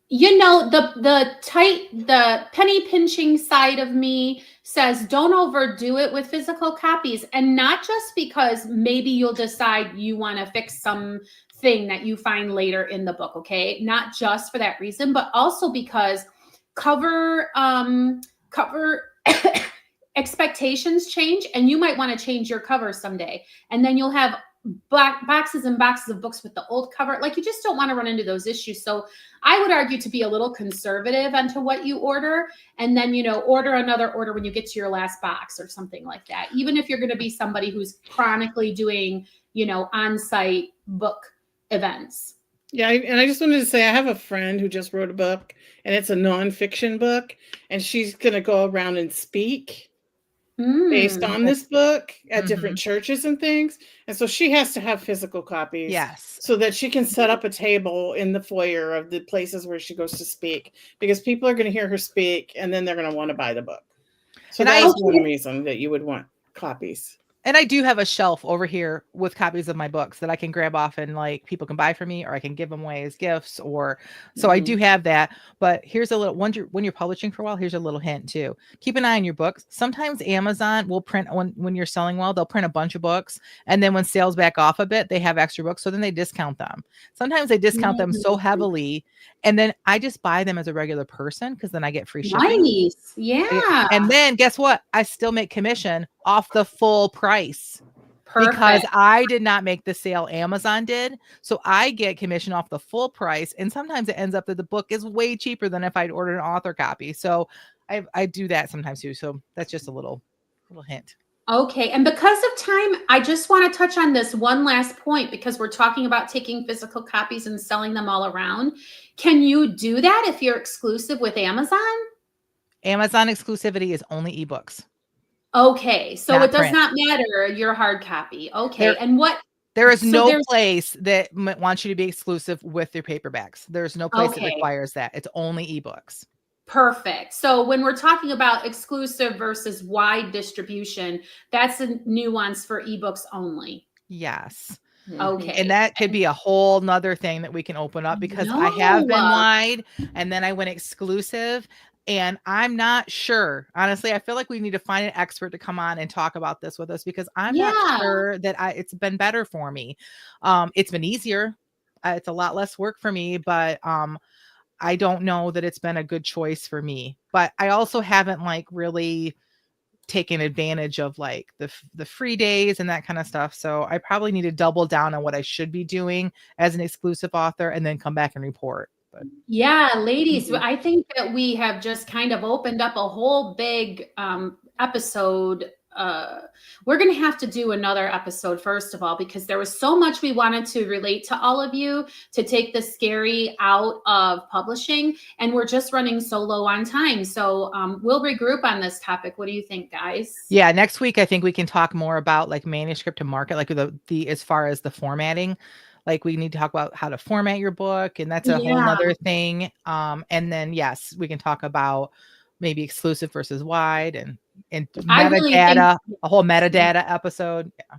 you know, the penny pinching side of me says don't overdo it with physical copies, and not just because maybe you'll decide you want to fix something that you find later in the book, okay? Not just for that reason, but also because cover expectations change, and you might want to change your cover someday, and then you'll have boxes and boxes of books with the old cover. Like, you just don't want to run into those issues. So I would argue to be a little conservative onto what you order, and then, you know, order another order when you get to your last box or something like that. Even if you're going to be somebody who's chronically doing, you know, on-site book events. Yeah, and I just wanted to say I have a friend who just wrote a book, and it's a nonfiction book, and she's going to go around and speak based on this book at different churches and things. And so she has to have physical copies. Yes. So that she can set up a table in the foyer of the places where she goes to speak, because people are going to hear her speak and then they're going to want to buy the book. So that's one reason that you would want copies. And I do have a shelf over here with copies of my books that I can grab off and like people can buy for me, or I can give them away as gifts, or so I do have that. But here's a little, when you're publishing for a while, here's a little hint too. Keep an eye on your books. Sometimes Amazon will print when you're selling well, they'll print a bunch of books. And then when sales back off a bit, they have extra books. So then they discount them. Sometimes they discount them so heavily. And then I just buy them as a regular person, because then I get free shipping. Nice. Yeah. And then guess what? I still make commission off the full price. Perfect. Because I did not make the sale, Amazon did. So I get commission off the full price. And sometimes it ends up that the book is way cheaper than if I'd ordered an author copy. So I do that sometimes too. So that's just a little hint. Okay. And because of time, I just want to touch on this one last point, because we're talking about taking physical copies and selling them all around. Can you do that if you're exclusive with Amazon? Amazon exclusivity is only ebooks. Okay. So Not it does print. not matter your hard copy. Okay. And what? There is no place that wants you to be exclusive with your paperbacks. There's no place that requires that. It's only ebooks. Perfect. So when we're talking about exclusive versus wide distribution, that's a nuance for ebooks only. Yes. Okay. And that could be a whole nother thing that we can open up, because I have been wide and then I went exclusive, and I'm not sure. Honestly, I feel like we need to find an expert to come on and talk about this with us, because I'm not sure that it's been better for me. It's been easier. It's a lot less work for me, but I don't know that it's been a good choice for me. But I also haven't like really taken advantage of like the free days and that kind of stuff. So I probably need to double down on what I should be doing as an exclusive author and then come back and report. But yeah, ladies, I think that we have just kind of opened up a whole big episode. We're going to have to do another episode, first of all, because there was so much we wanted to relate to all of you, to take the scary out of publishing, and we're just running so low on time. So we'll regroup on this topic. What do you think, guys? Yeah, next week I think we can talk more about like manuscript to market, like the as far as the formatting. Like we need to talk about how to format your book, and that's a whole nother thing. And then yes, we can talk about maybe exclusive versus wide and metadata, a whole metadata episode. Yeah.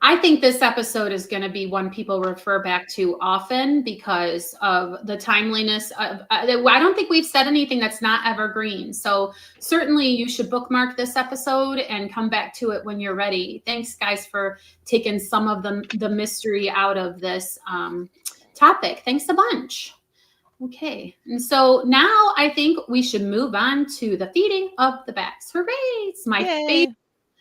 I think this episode is going to be one people refer back to often because of the timeliness. I don't think we've said anything that's not evergreen. So certainly you should bookmark this episode and come back to it when you're ready. Thanks, guys, for taking some of the mystery out of this topic. Thanks a bunch. Okay, and so now I think we should move on to the feeding of the backs. Hooray! It's my favorite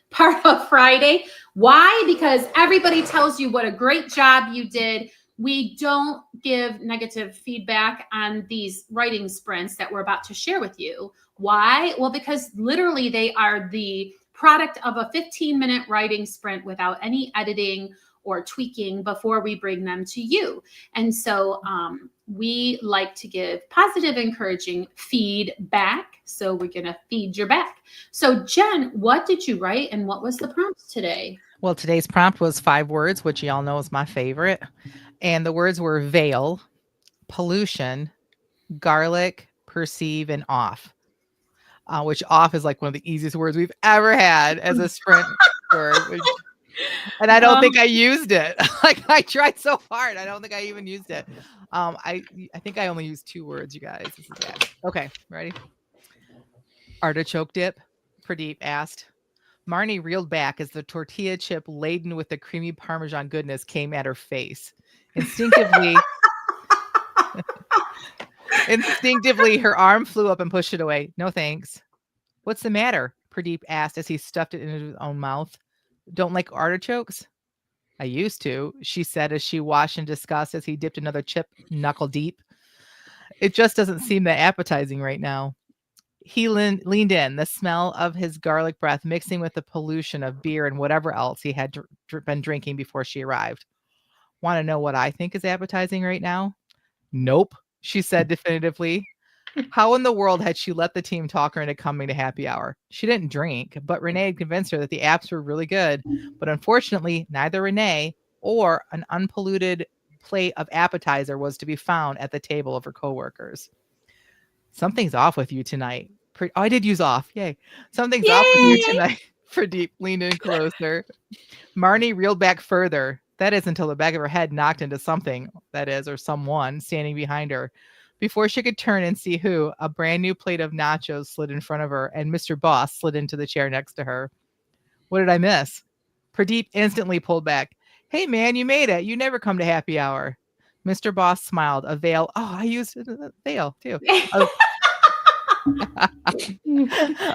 part of Friday. Why? Because everybody tells you what a great job you did. We don't give negative feedback on these writing sprints that we're about to share with you. Why? Well, because literally they are the product of a 15-minute writing sprint without any editing or tweaking before we bring them to you. And so we like to give positive, encouraging feedback. So we're going to feed your back. So Jen, what did you write and what was the prompt today? Well, today's prompt was 5 words, which y'all know is my favorite. And the words were veil, pollution, garlic, perceive, and off. Which off is like one of the easiest words we've ever had as a sprint word. And I don't think I used it. Like I tried so hard. I don't think I even used it. I think I only used 2 words, you guys. This is bad. Okay, ready? Artichoke dip, Pradeep asked. Marnie reeled back as the tortilla chip laden with the creamy Parmesan goodness came at her face. Instinctively, her arm flew up and pushed it away. No thanks. What's the matter? Pradeep asked as he stuffed it into his own mouth. Don't like artichokes? I used to, she said as she watched in disgust as he dipped another chip knuckle deep. It just doesn't seem that appetizing right now. He leaned in, the smell of his garlic breath mixing with the pollution of beer and whatever else he had been drinking before she arrived. Want to know what I think is appetizing right now? Nope, she said definitively. How in the world had she let the team talk her into coming to happy hour? She didn't drink, but Renee had convinced her that the apps were really good. But unfortunately, neither Renee or an unpolluted plate of appetizer was to be found at the table of her coworkers. Something's off with you tonight. I did use off. Yay. Something's off with you tonight. Pradeep leaned in closer. Marnie reeled back further. That is until the back of her head knocked into something, that is, or someone standing behind her. Before she could turn and see who, a brand new plate of nachos slid in front of her, and Mr. Boss slid into the chair next to her. What did I miss? Pradeep instantly pulled back. Hey, man, you made it. You never come to happy hour. Mr. Boss smiled. A veil. Oh, I used a veil, too.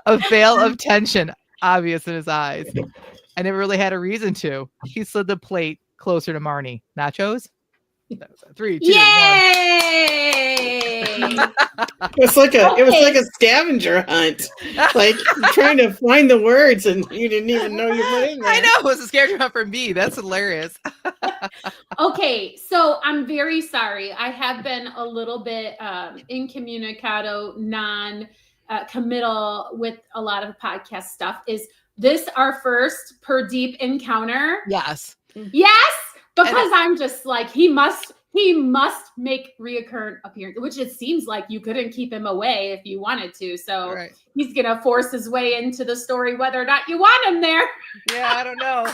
A veil of tension obvious in his eyes. I never really had a reason to. He slid the plate closer to Marnie. Nachos? 3, 2, Yay! 1. It was like a scavenger hunt, like trying to find the words, and you didn't even know you put in there. I know, it was a scavenger hunt for me. That's hilarious. Okay, so I'm very sorry. I have been a little bit incommunicado, non-committal with a lot of podcast stuff. Is this our first Pradeep encounter? Yes. Yes, because I'm just like, he must make reoccurring appearance, which it seems like you couldn't keep him away if you wanted to. So he's gonna force his way into the story whether or not you want him there. Yeah, I don't know.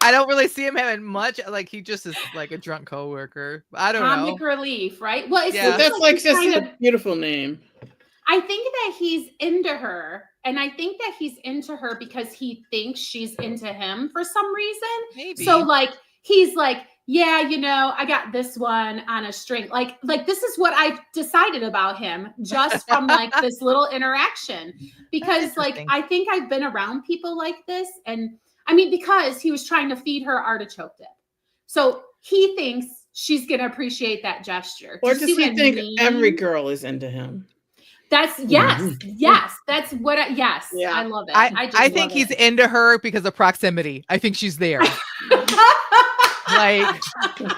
I don't really see him having much. Like he just is like a drunk coworker. I don't know. Comic relief, right? Well, that's like just a beautiful name. I think that he's into her. And I think that he's into her because he thinks she's into him for some reason. Maybe. So like, he's like, yeah, you know, I got this one on a string. Like this is what I've decided about him just from like this little interaction. Because like, I think I've been around people like this. And I mean, because he was trying to feed her artichoke dip. So he thinks she's going to appreciate that gesture. Or does he think every girl is into him? That's yes. That's what I love it. I think he's into her because of proximity. I think she's there. Like,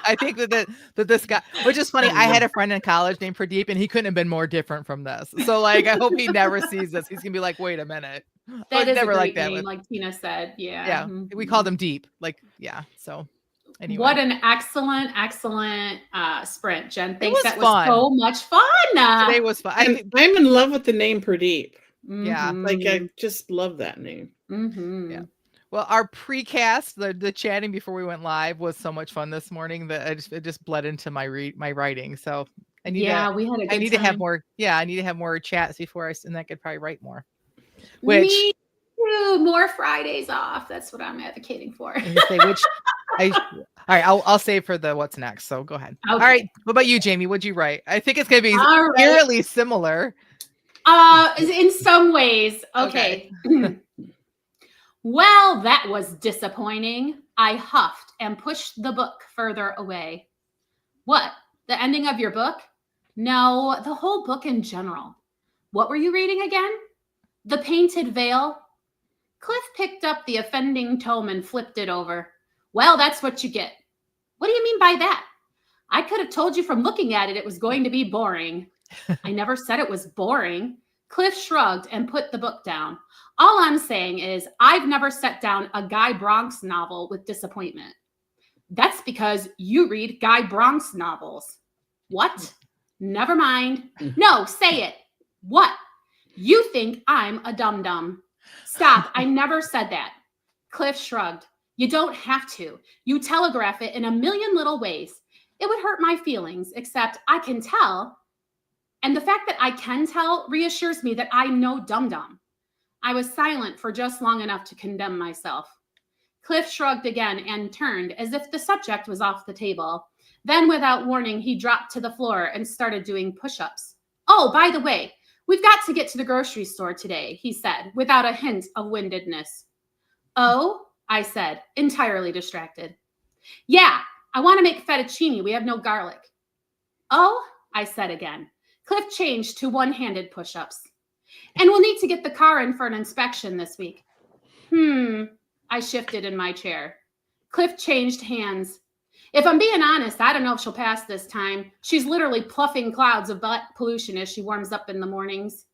I think that this guy, which is funny. I had a friend in college named Pradeep, and he couldn't have been more different from this. So, like, I hope he never sees this. He's gonna be like, "Wait a minute." That is never a great name, like Tina said. Yeah. Mm-hmm. We called him Deep. Like, yeah. So, anyway, what an excellent sprint, Jen. Thanks. That fun. Was so much fun. Today was fun. I'm in love with the name Pradeep. Mm-hmm. Yeah, like I just love that name. Mm-hmm. Yeah. Well, our precast, the chatting before we went live was so much fun this morning that it just bled into my writing. So I need to have more. Yeah, I need to have more chats before and I could probably write more. Me too. More Fridays off. That's what I'm advocating for. All right, I'll save for the what's next. So go ahead. Okay. All right. What about you, Jamie? What'd you write? I think it's gonna be eerily similar. In some ways. Okay. Well, that was disappointing. I huffed and pushed the book further away. What? The ending of your book? No, the whole book in general. What were you reading again? The Painted Veil? Cliff picked up the offending tome and flipped it over. Well, that's what you get. What do you mean by that? I could have told you from looking at it, it was going to be boring. I never said it was boring. Cliff shrugged and put the book down. All I'm saying is I've never set down a Guy Bronx novel with disappointment. That's because you read Guy Bronx novels. What? Never mind. No, say it. What? You think I'm a dum-dum. Stop. I never said that. Cliff shrugged. You don't have to. You telegraph it in a million little ways. It would hurt my feelings, except I can tell. And the fact that I can tell reassures me that I'm no dum-dum. I was silent for just long enough to condemn myself. Cliff shrugged again and turned as if the subject was off the table. Then, without warning, he dropped to the floor and started doing push-ups. Oh, by the way, we've got to get to the grocery store today, he said, without a hint of windedness. Oh, I said, entirely distracted. Yeah, I want to make fettuccine. We have no garlic. Oh, I said again. Cliff changed to one-handed push-ups. And we'll need to get the car in for an inspection this week. I shifted in my chair. Cliff changed hands. If I'm being honest, I don't know if she'll pass this time. She's literally pluffing clouds of butt pollution as she warms up in the mornings.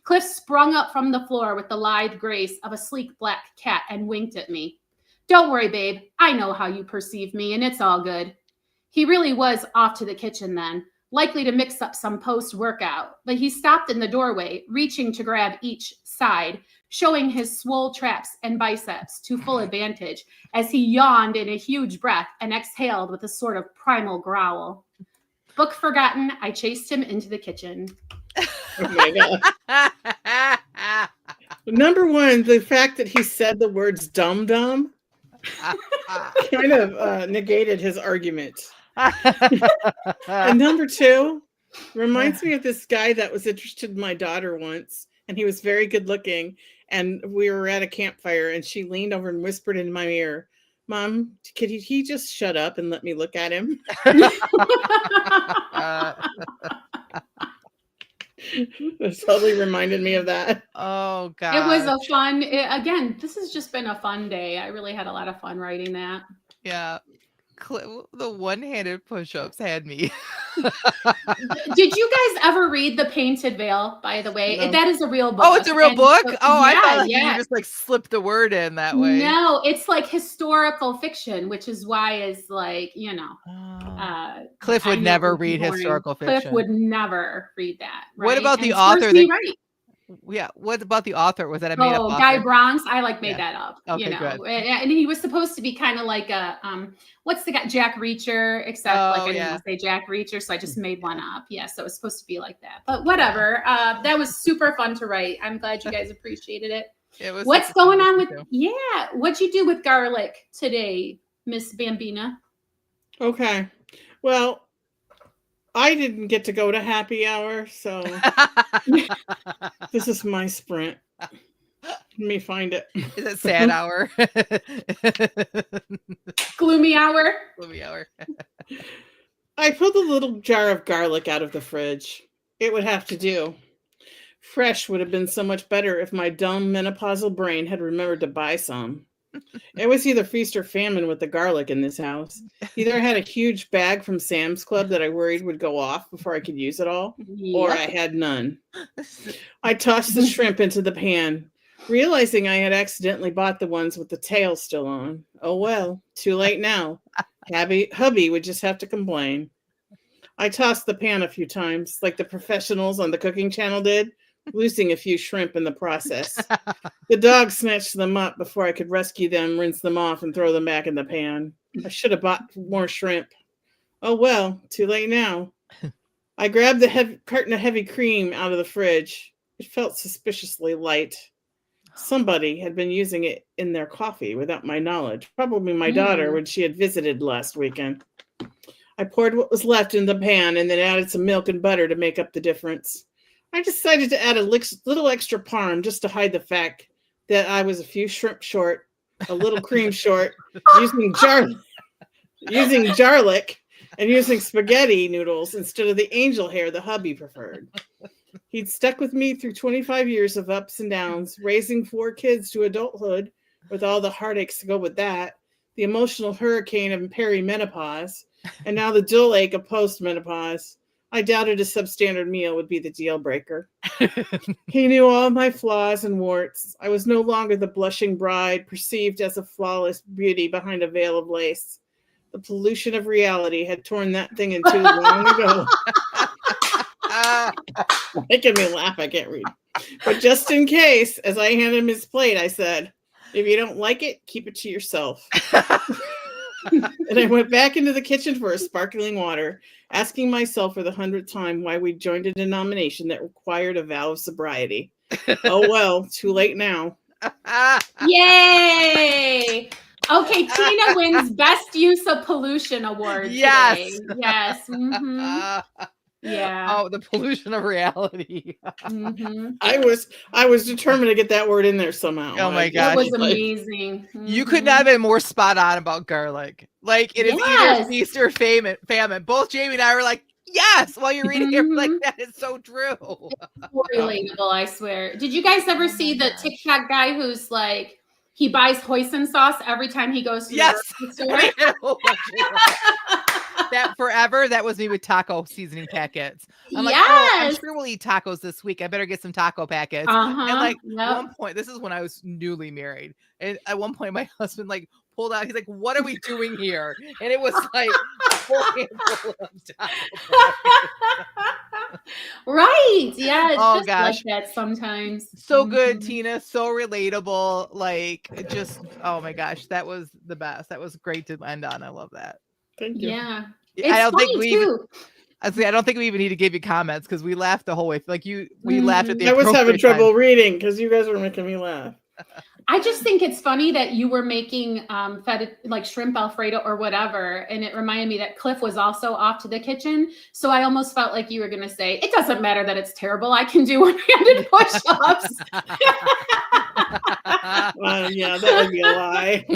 Cliff sprung up from the floor with the lithe grace of a sleek black cat and winked at me. Don't worry, babe. I know how you perceive me, and it's all good. He really was off to the kitchen then, likely to mix up some post-workout, but he stopped in the doorway, reaching to grab each side, showing his swole traps and biceps to full advantage as he yawned in a huge breath and exhaled with a sort of primal growl. Book forgotten, I chased him into the kitchen. Oh my God. Number one, the fact that he said the words dum-dum kind of negated his argument. And number two, reminds me of this guy that was interested in my daughter once, and he was very good looking, and we were at a campfire, and she leaned over and whispered in my ear, Mom, could he just shut up and let me look at him? It totally reminded me of that. Oh, God. It was a fun, again, this has just been a fun day. I really had a lot of fun writing that. Yeah. The one-handed push-ups had me. Did you guys ever read The Painted Veil, by the way? No. That is a real book. Oh, it's a real book? So, I thought you just like slipped the word in that way. No, it's like historical fiction, which is why is like, Cliff would never read historical fiction. Cliff would never read that. Right? What about the author? Yeah. What about the author? Was that a made up author? Guy Bronce. I made that up. Okay, good. And he was supposed to be kind of like a what's the guy, Jack Reacher, except I didn't want to say Jack Reacher, so I just made one up. Yeah, so it was supposed to be like that. But whatever. That was super fun to write. I'm glad you guys appreciated it. What's going on with what'd you do with garlic today, Miss Bambina? Okay. Well, I didn't get to go to happy hour, so this is my sprint. Let me find it. Is it sad hour? Gloomy hour? Gloomy hour. I pulled a little jar of garlic out of the fridge. It would have to do. Fresh would have been so much better if my dumb menopausal brain had remembered to buy some. It was either feast or famine with the garlic in this house. Either I had a huge bag from Sam's Club that I worried would go off before I could use it all, or I had none. I tossed the shrimp into the pan, realizing I had accidentally bought the ones with the tail still on. Oh well, too late now. Hubby would just have to complain. I tossed the pan a few times, like the professionals on the cooking channel did, losing a few shrimp in the process. The dog snatched them up before I could rescue them, rinse them off, and throw them back in the pan. I should have bought more shrimp. Oh well, too late now. I grabbed the carton of heavy cream out of the fridge. It felt suspiciously light. Somebody had been using it in their coffee without my knowledge. Probably my daughter when she had visited last weekend. I poured what was left in the pan and then added some milk and butter to make up the difference. I decided to add a little extra parm just to hide the fact that I was a few shrimp short, a little cream short, using garlic and using spaghetti noodles instead of the angel hair the hubby preferred. He'd stuck with me through 25 years of ups and downs, raising 4 kids to adulthood with all the heartaches to go with that, the emotional hurricane of perimenopause, and now the dual ache of postmenopause. I doubted a substandard meal would be the deal breaker. He knew all my flaws and warts. I was no longer the blushing bride, perceived as a flawless beauty behind a veil of lace. The pollution of reality had torn that thing in two long ago. Making me laugh. I can't read. But just in case, as I handed him his plate, I said, if you don't like it, keep it to yourself. And I went back into the kitchen for a sparkling water, asking myself for the 100th time why we joined a denomination that required a vow of sobriety. Oh, well, too late now. Yay! Okay, Tina wins Best Use of Pollution Award Yes. today. Yes. Mm-hmm. Yeah. Oh, the pollution of reality. Mm-hmm. I was determined to get that word in there somehow. Oh my It gosh. was amazing. You could not have been more spot on about garlic. Like, it is either feast or famine. Both Jamie and I were like, yes, while you're reading it, like, that is so true. It's so relatable, I swear. Did you guys ever see the TikTok guy who's like, he buys hoisin sauce every time he goes to the grocery store? That forever, that was me with taco seasoning packets. I'm like, yes. oh, I'm sure we'll eat tacos this week. I better get some taco packets. And like Yep. one point, this is when I was newly married. And at one point, my husband like pulled out, he's like, what are we doing here? And it was like a whole handful of taco packets. Right. Yeah. It's just gosh. like that sometimes. So good, Tina. So relatable. Like, just, oh my gosh, that was the best. That was great to end on. I love that. Thank you. Yeah. I don't think we even, I don't think we even need to give you comments because we laughed the whole way. Like we laughed at the I was having trouble time. reading because you guys were making me laugh. I just think it's funny that you were making like shrimp Alfredo or whatever, and it reminded me that Cliff was also off to the kitchen. So I almost felt like you were going to say, "It doesn't matter that it's terrible. I can do one-handed push-ups." Yeah, that would be a lie.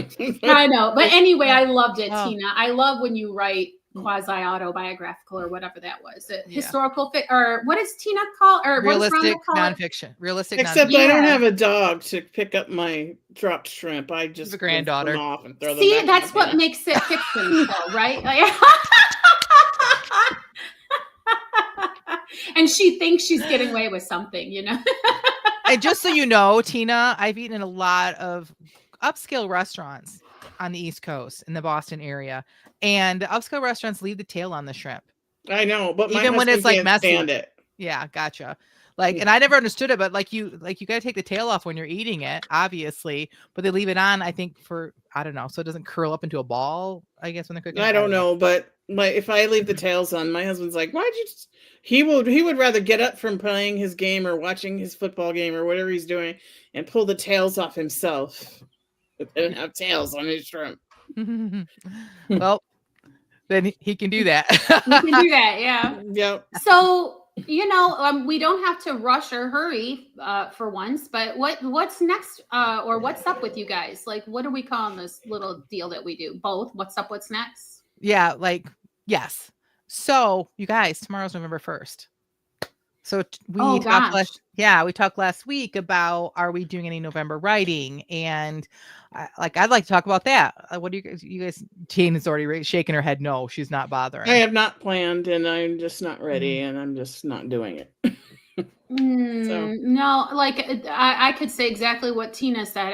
I know, but anyway, I loved it, Tina. I love when you write quasi-autobiographical or whatever that was. Historical or what is Tina called? Or realistic nonfiction. Realistic Except nonfiction. I don't have a dog to pick up my dropped shrimp. I just a granddaughter. Them off and throw them See, back that's what makes it fiction, though, right? And she thinks she's getting away with something, you know? And just so you know, Tina, I've eaten in a lot of upscale restaurants on the East Coast in the Boston area, and the upscale restaurants leave the tail on the shrimp. I know, but even when it's like messy. It. Yeah, gotcha. Like, and I never understood it, but like you got to take the tail off when you're eating it, obviously. But they leave it on, I think, for I don't know, so it doesn't curl up into a ball. I guess when they're cooking. I don't know, but if I leave the tails on, my husband's like, "Why'd you?" He would rather get up from playing his game or watching his football game or whatever he's doing and pull the tails off himself than have tails on his shrimp. Well, then he can do that. He can do that, yeah. Yep. So, you know, we don't have to rush or hurry for once, but what's next or what's up with you guys? Like, what are we calling this little deal that we do? Both? What's up? What's next? Yeah, like, yes. So, you guys, tomorrow's November 1st. So we talked last week about, are we doing any November writing? And I'd like to talk about that. What do you guys, Tina's already shaking her head. No, she's not bothering. I have not planned and I'm just not ready and I'm just not doing it. No, like I could say exactly what Tina said.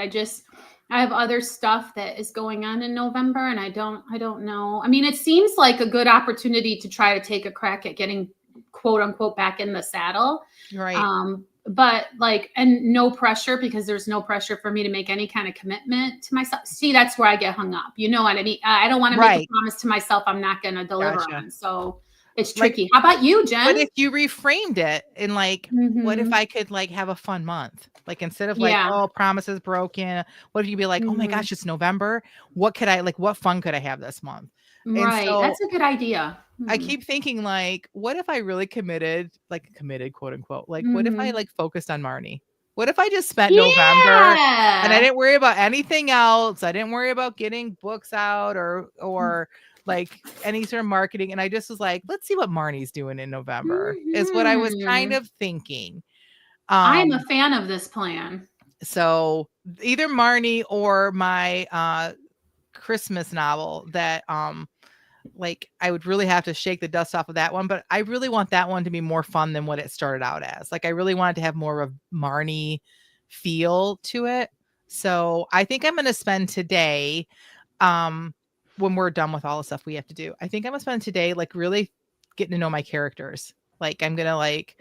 I have other stuff that is going on in November and I don't know. I mean, it seems like a good opportunity to try to take a crack at getting quote unquote back in the saddle. Right. But like, and no pressure because there's no pressure for me to make any kind of commitment to myself. See, that's where I get hung up. You know what I mean? I don't want to make a promise to myself I'm not going to deliver on. So it's tricky. How about you, Jen? But if you reframed it in like, what if I could like have a fun month? Like instead of like, oh, promises broken. What if you be like, oh my gosh, it's November. What fun could I have this month? Right. So, that's a good idea. I keep thinking like, what if I really committed, quote unquote, like what if I like focused on Marnie? What if I just spent November and I didn't worry about anything else? I didn't worry about getting books out or like any sort of marketing. And I just was like, let's see what Marnie's doing in November is what I was kind of thinking. I'm a fan of this plan. So either Marnie or my Christmas novel that like I would really have to shake the dust off of that one, but I really want that one to be more fun than what it started out as. Like I really wanted to have more of a Marnie feel to it. So I think I'm going to spend today, when we're done with all the stuff we have to do, I think I'm going to spend today like really getting to know my characters Like, I'm going to like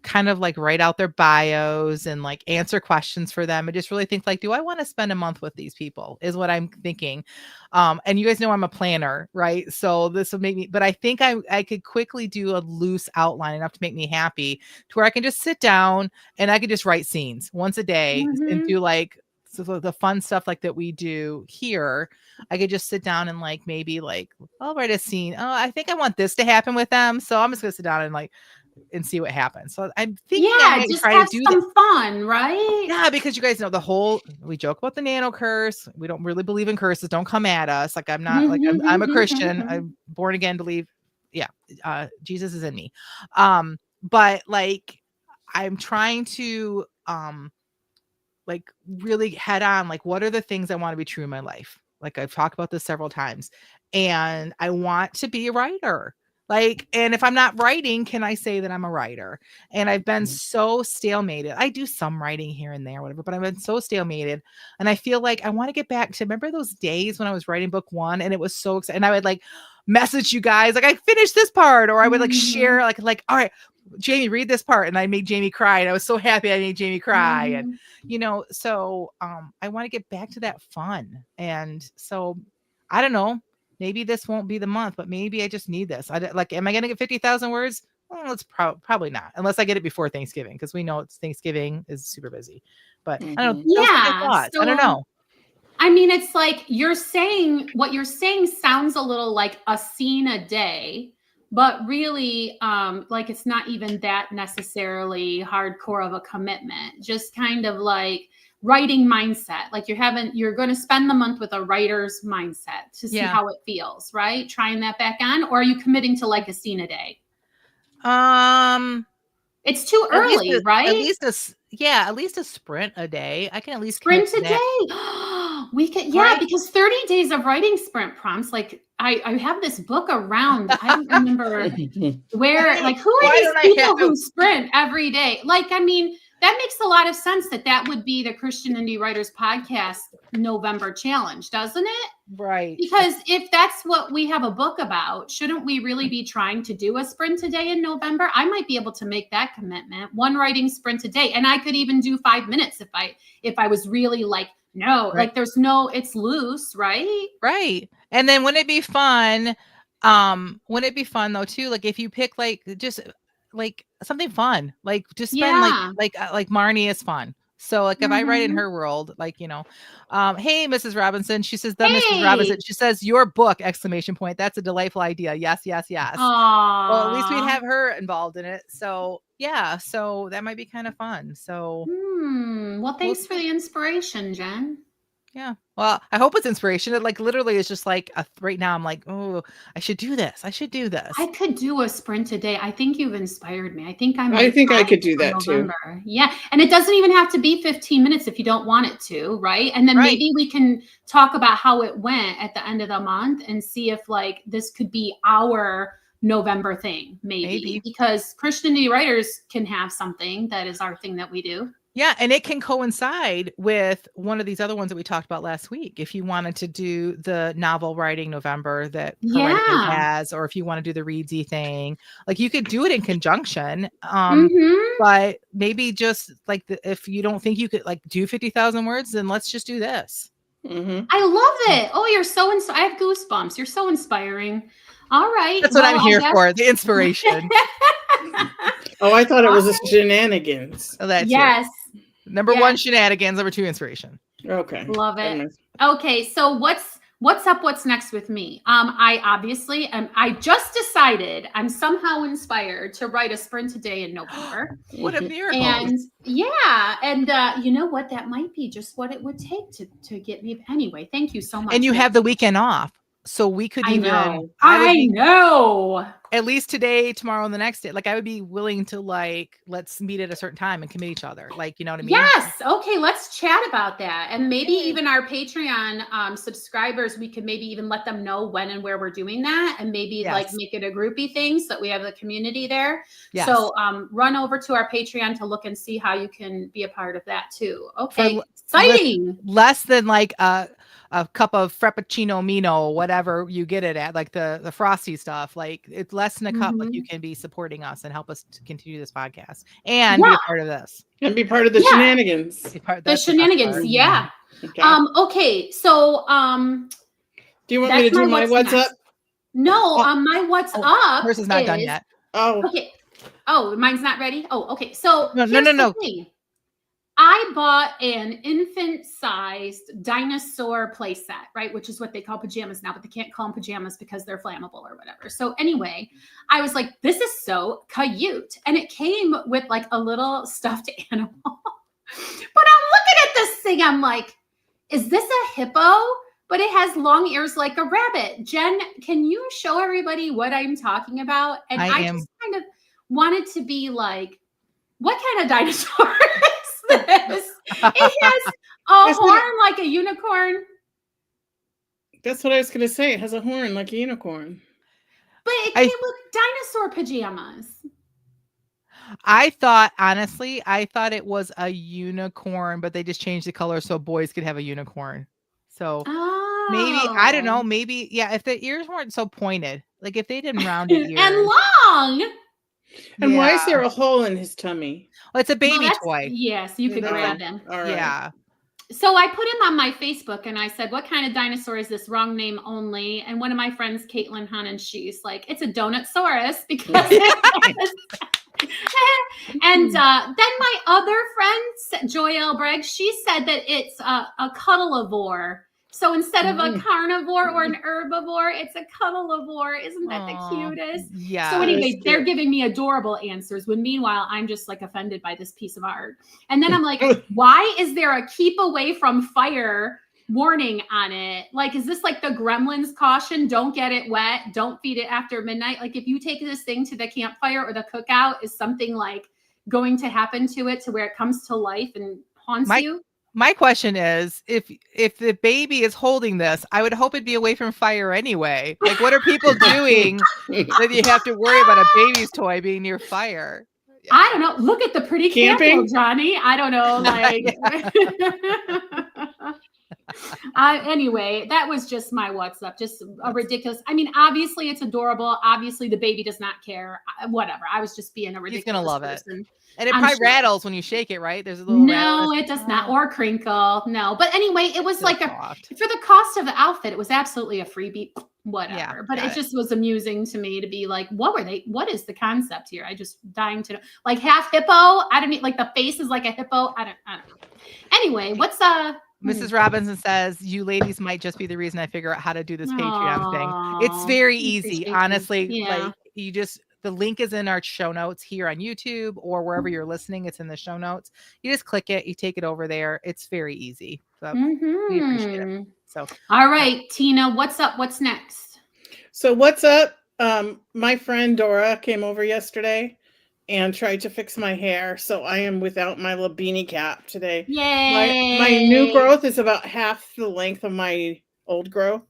kind of like write out their bios and like answer questions for them. I just really think like, do I want to spend a month with these people is what I'm thinking. And you guys know I'm a planner, right? So this will make me, but I think I could quickly do a loose outline enough to make me happy to where I can just sit down and I could just write scenes once a day and do like, so the fun stuff like that we do here. I could just sit down and like, maybe like, I'll write a scene. Oh, I think I want this to happen with them. So I'm just going to sit down and like, and see what happens. So I'm thinking I might just try have to do some that. fun, right? Yeah, because you guys know we joke about the nano curse. We don't really believe in curses. Don't come at us. Like I'm not like I'm a Christian. I'm born again, believe. Yeah. Jesus is in me. But like I'm trying to like really head on like what are the things I want to be true in my life. Like I've talked about this several times. And I want to be a writer. Like, and if I'm not writing, can I say that I'm a writer? And I've been so stalemated. I do some writing here and there, whatever, but I've been so stalemated. And I feel like I want to get back to, remember those days when I was writing book 1 and it was so exciting. And I would like message you guys, like I finished this part, or I would like share, like, all right, Jamie, read this part. And I made Jamie cry. And I was so happy I made Jamie cry. And, you know, so I want to get back to that fun. And so I don't know. Maybe this won't be the month, but maybe I just need this. Like, am I going to get 50,000 words? Well, it's probably not, unless I get it before Thanksgiving, because we know it's Thanksgiving is super busy. But I don't know. Yeah. So, I don't know. I mean, it's like what you're saying sounds a little like a scene a day, but really, like it's not even that necessarily hardcore of a commitment. Just kind of like writing mindset. Like you're going to spend the month with a writer's mindset to see how it feels, right? Trying that back on, or are you committing to like a scene a day? It's too early, right? At least a sprint a day. I can at least sprint a day. We could, right? Because 30 days of writing sprint prompts. Like I have this book around. I don't remember where. Like, who are these people who sprint every day? Like, I mean, that makes a lot of sense that would be the Christian Indie Writers Podcast November challenge, doesn't it? Right. Because if that's what we have a book about, shouldn't we really be trying to do a sprint a day in November? I might be able to make that commitment. One writing sprint a day. And I could even do 5 minutes if I was really like, no, like there's no, it's loose, right? Right. And then wouldn't it be fun? Wouldn't it be fun though too? Like if you pick like just like something fun, like just spend like Marnie is fun. So like if I write in her world, like, you know, hey, Mrs. Robinson, she says, Mrs. Robinson, she says, your book, ! That's a delightful idea. Yes, yes, yes. Aww. Well, at least we'd have her involved in it. So yeah, so that might be kind of fun. So well, thanks for the inspiration, Jen. Yeah. Well, I hope it's inspiration. It like literally is just like right now I'm like, oh, I should do this. I could do a sprint a day. I think you've inspired me. I think I could do that November. too. Yeah. And it doesn't even have to be 15 minutes if you don't want it to, right? And then maybe we can talk about how it went at the end of the month and see if like this could be our November thing, maybe. Because Christian Indie Writers can have something that is our thing that we do. Yeah, and it can coincide with one of these other ones that we talked about last week. If you wanted to do the novel writing November that Poetic has, or if you want to do the Readsy thing, like you could do it in conjunction. But maybe just like if you don't think you could like do 50,000 words, then let's just do this. I love it. Oh, you're so I have goosebumps. You're so inspiring. All right. That's what I'm here for, the inspiration. Oh, I thought it was a shenanigans. Oh, that's yes. Number 1, shenanigans. Number 2, inspiration. Okay. Love it. Okay. So what's up? What's next with me? I obviously I just decided I'm somehow inspired to write a sprint a day in November. What a miracle. And you know what? That might be just what it would take to get me. Anyway, thank you so much. And you have the weekend off. So we could even, I know. At least today, tomorrow, and the next day. Like I would be willing to like, let's meet at a certain time and commit each other. Like, you know what I mean? Yes. Okay. Let's chat about that. And maybe even our Patreon subscribers, we could maybe even let them know when and where we're doing that. And maybe like make it a groupie thing so that we have the community there. Yes. So run over to our Patreon to look and see how you can be a part of that too. Okay. Exciting. Less than like a cup of Frappuccino Mino, whatever you get it at, like the frosty stuff. Like it's less than a cup. Like you can be supporting us and help us to continue this podcast and be a part of this. And be part of the shenanigans. The shenanigans, yeah. Okay. Okay, so do you want me to do my what's up? No, my what's up. Hers is not done yet. Oh, okay. Oh, mine's not ready. Oh, okay. So no. Thing. I bought an infant-sized dinosaur playset, right? Which is what they call pajamas now, but they can't call them pajamas because they're flammable or whatever. So anyway, I was like, this is so cute. And it came with like a little stuffed animal. But I'm looking at this thing. I'm like, is this a hippo? But it has long ears like a rabbit. Jen, can you show everybody what I'm talking about? And I just kind of wanted to be like, what kind of dinosaur is this? It has a horn like a unicorn. That's what I was going to say. It has a horn like a unicorn. But it came with dinosaur pajamas. Honestly, I thought it was a unicorn, but they just changed the color so boys could have a unicorn. So maybe, I don't know, maybe, if the ears weren't so pointed, like if they didn't round the ears. And long. And why is there a hole in his tummy? Well, it's a baby toy. Yes, you could grab him. All right. Yeah. So I put him on my Facebook and I said, what kind of dinosaur is this? Wrong name only. And one of my friends, Caitlin Hunnan, she's like, it's a Donutsaurus because and then my other friend, Joyelle Bragg, she said that it's a cuddlivore. So instead of a carnivore or an herbivore, it's a cuddlivore. Isn't that the cutest? Yeah. So anyway, they're giving me adorable answers when meanwhile, I'm just like offended by this piece of art. And then I'm like, why is there a keep away from fire warning on it? Like, is this like the Gremlins caution? Don't get it wet. Don't feed it after midnight. Like if you take this thing to the campfire or the cookout, is something like going to happen to it to where it comes to life and haunts you? My question is, if the baby is holding this, I would hope it'd be away from fire anyway. Like, what are people doing that you have to worry about a baby's toy being near fire? Yeah. I don't know. Look at the pretty camping, Johnny. I don't know. Like, anyway, that was just my what's up. Just a ridiculous. I mean, obviously it's adorable. Obviously the baby does not care. Whatever. I was just being a ridiculous. He's gonna love person. it. And it probably rattles when you shake it, right? There's a little rattle. It does not, or crinkle. No, but anyway, it was like for the cost of the outfit, it was absolutely a freebie. Whatever. Yeah, but it just was amusing to me to be like, what is the concept here? I just dying to know. Like half hippo. I don't mean like the face is like a hippo. I don't know. Anyway, what's Mrs. Robinson says, you ladies might just be the reason I figure out how to do this Patreon thing. It's very easy, honestly. Yeah. Like you just, the link is in our show notes here on YouTube or wherever you're listening. It's in the show notes. You just click it, you take it over there. It's very easy. So we appreciate it. So, all right, Tina, what's up? What's next? So what's up? My friend Dora came over yesterday and tried to fix my hair. So I am without my little beanie cap today. Yay! My new growth is about half the length of my old growth.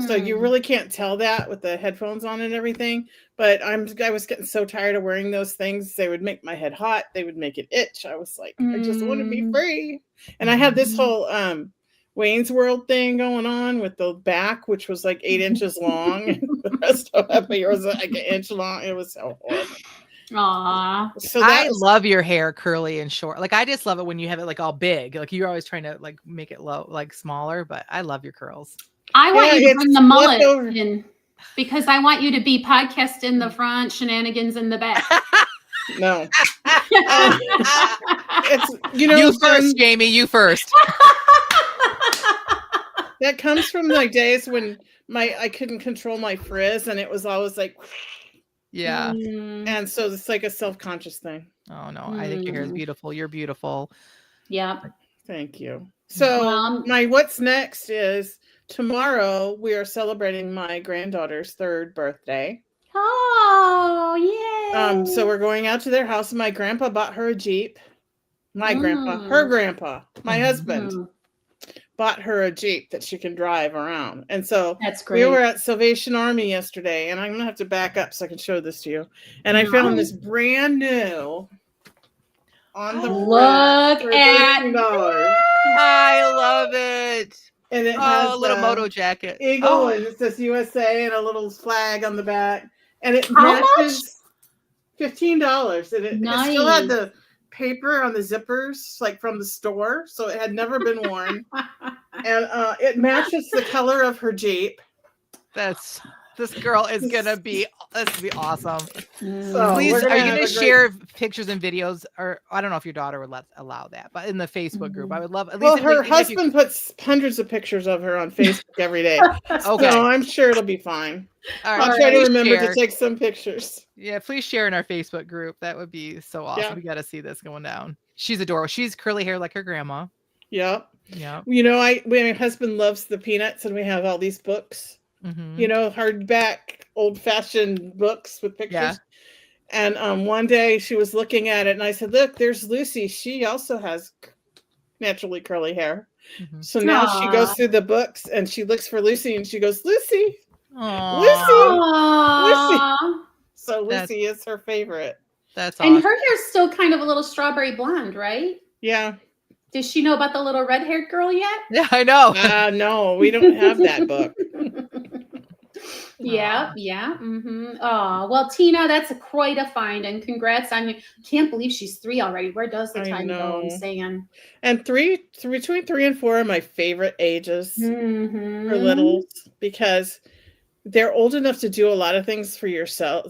So you really can't tell that with the headphones on and everything. But I was getting so tired of wearing those things. They would make my head hot. They would make it itch. I was like, I just want to be free. And I had this whole Wayne's World thing going on with the back, which was like 8 inches long. And the rest of it was like an inch long. It was so horrible. Aww. So I love your hair curly and short. Like I just love it when you have it like all big. Like you're always trying to like make it low, like smaller, but I love your curls. I want you to bring the mullet in because I want you to be podcast in the front, shenanigans in the back. No. It's you first, Jamie, you first. That comes from like days when I couldn't control my frizz and it was always like yeah. And so it's like a self-conscious thing. Oh no, I think your hair is beautiful. You're beautiful. Yeah. Thank you. So my what's next is tomorrow we are celebrating my granddaughter's 3rd birthday. Oh, yay. So we're going out to their house. My grandpa bought her a Jeep. My grandpa, her grandpa, my husband bought her a Jeep that she can drive around. And so that's great. We were at Salvation Army yesterday, and I'm going to have to back up so I can show this to you. And I found this brand new on the look at $13. I love it. And it has a little moto jacket. eagle, and it says USA and a little flag on the back. And it How matches $15. And it still had Nice. the paper on the zippers, like from the store, so it had never been worn. And it matches the color of her Jeep. This girl is gonna be awesome. So Please, we're are you have gonna a share pictures and videos, or I don't know if your daughter would allow that, but in the Facebook group, I would love. At Well, least her husband puts hundreds of pictures of her on Facebook every day, Okay. so I'm sure it'll be fine. All right, I'll try to please remember share. to take some pictures. Yeah, please share in our Facebook group. That would be so awesome. Yeah. We got to see this going down. She's adorable. She's curly hair like her grandma. Yep. Yeah. You know, my husband loves the Peanuts, and we have all these books. Mhm. You know, hardback, old-fashioned books with pictures. Yeah. And one day she was looking at it, and I said, "Look, there's Lucy. She also has naturally curly hair." Mhm. So now she Aw. goes through the books and she looks for Lucy, and she goes, "Lucy, Aw, Aww. So That's- Lucy is her favorite. That's And awesome. her hair's still kind of a little strawberry blonde, right? Yeah. Does she know about the little red-haired girl yet? Yeah, I know. No, we don't have that book. Yeah. Oh, well, Tina, that's quite a find, and congrats on you. Can't believe she's 3 already. Where does the I time go? I'm know. saying. And between 3 and 4 are my favorite ages Mhm. for littles, because they're old enough to do a lot of things for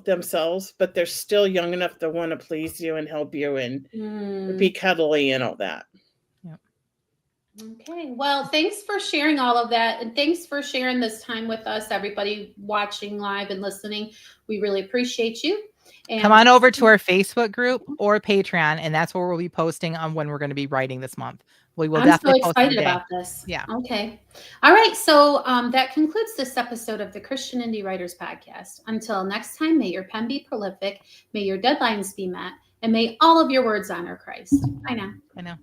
themselves, but they're still young enough to want to please you and help you and be cuddly and all that. Okay. Well, thanks for sharing all of that. And thanks for sharing this time with us, everybody watching live and listening. We really appreciate you. And Come on over to our Facebook group or Patreon, and that's where we'll be posting on when we're going to be writing this month. We will I'm so definitely post every excited day. about this. Yeah. Okay. All right. So that concludes this episode of the Christian Indie Writers Podcast. Until next time, may your pen be prolific, may your deadlines be met, and may all of your words honor Christ. Bye now. I know.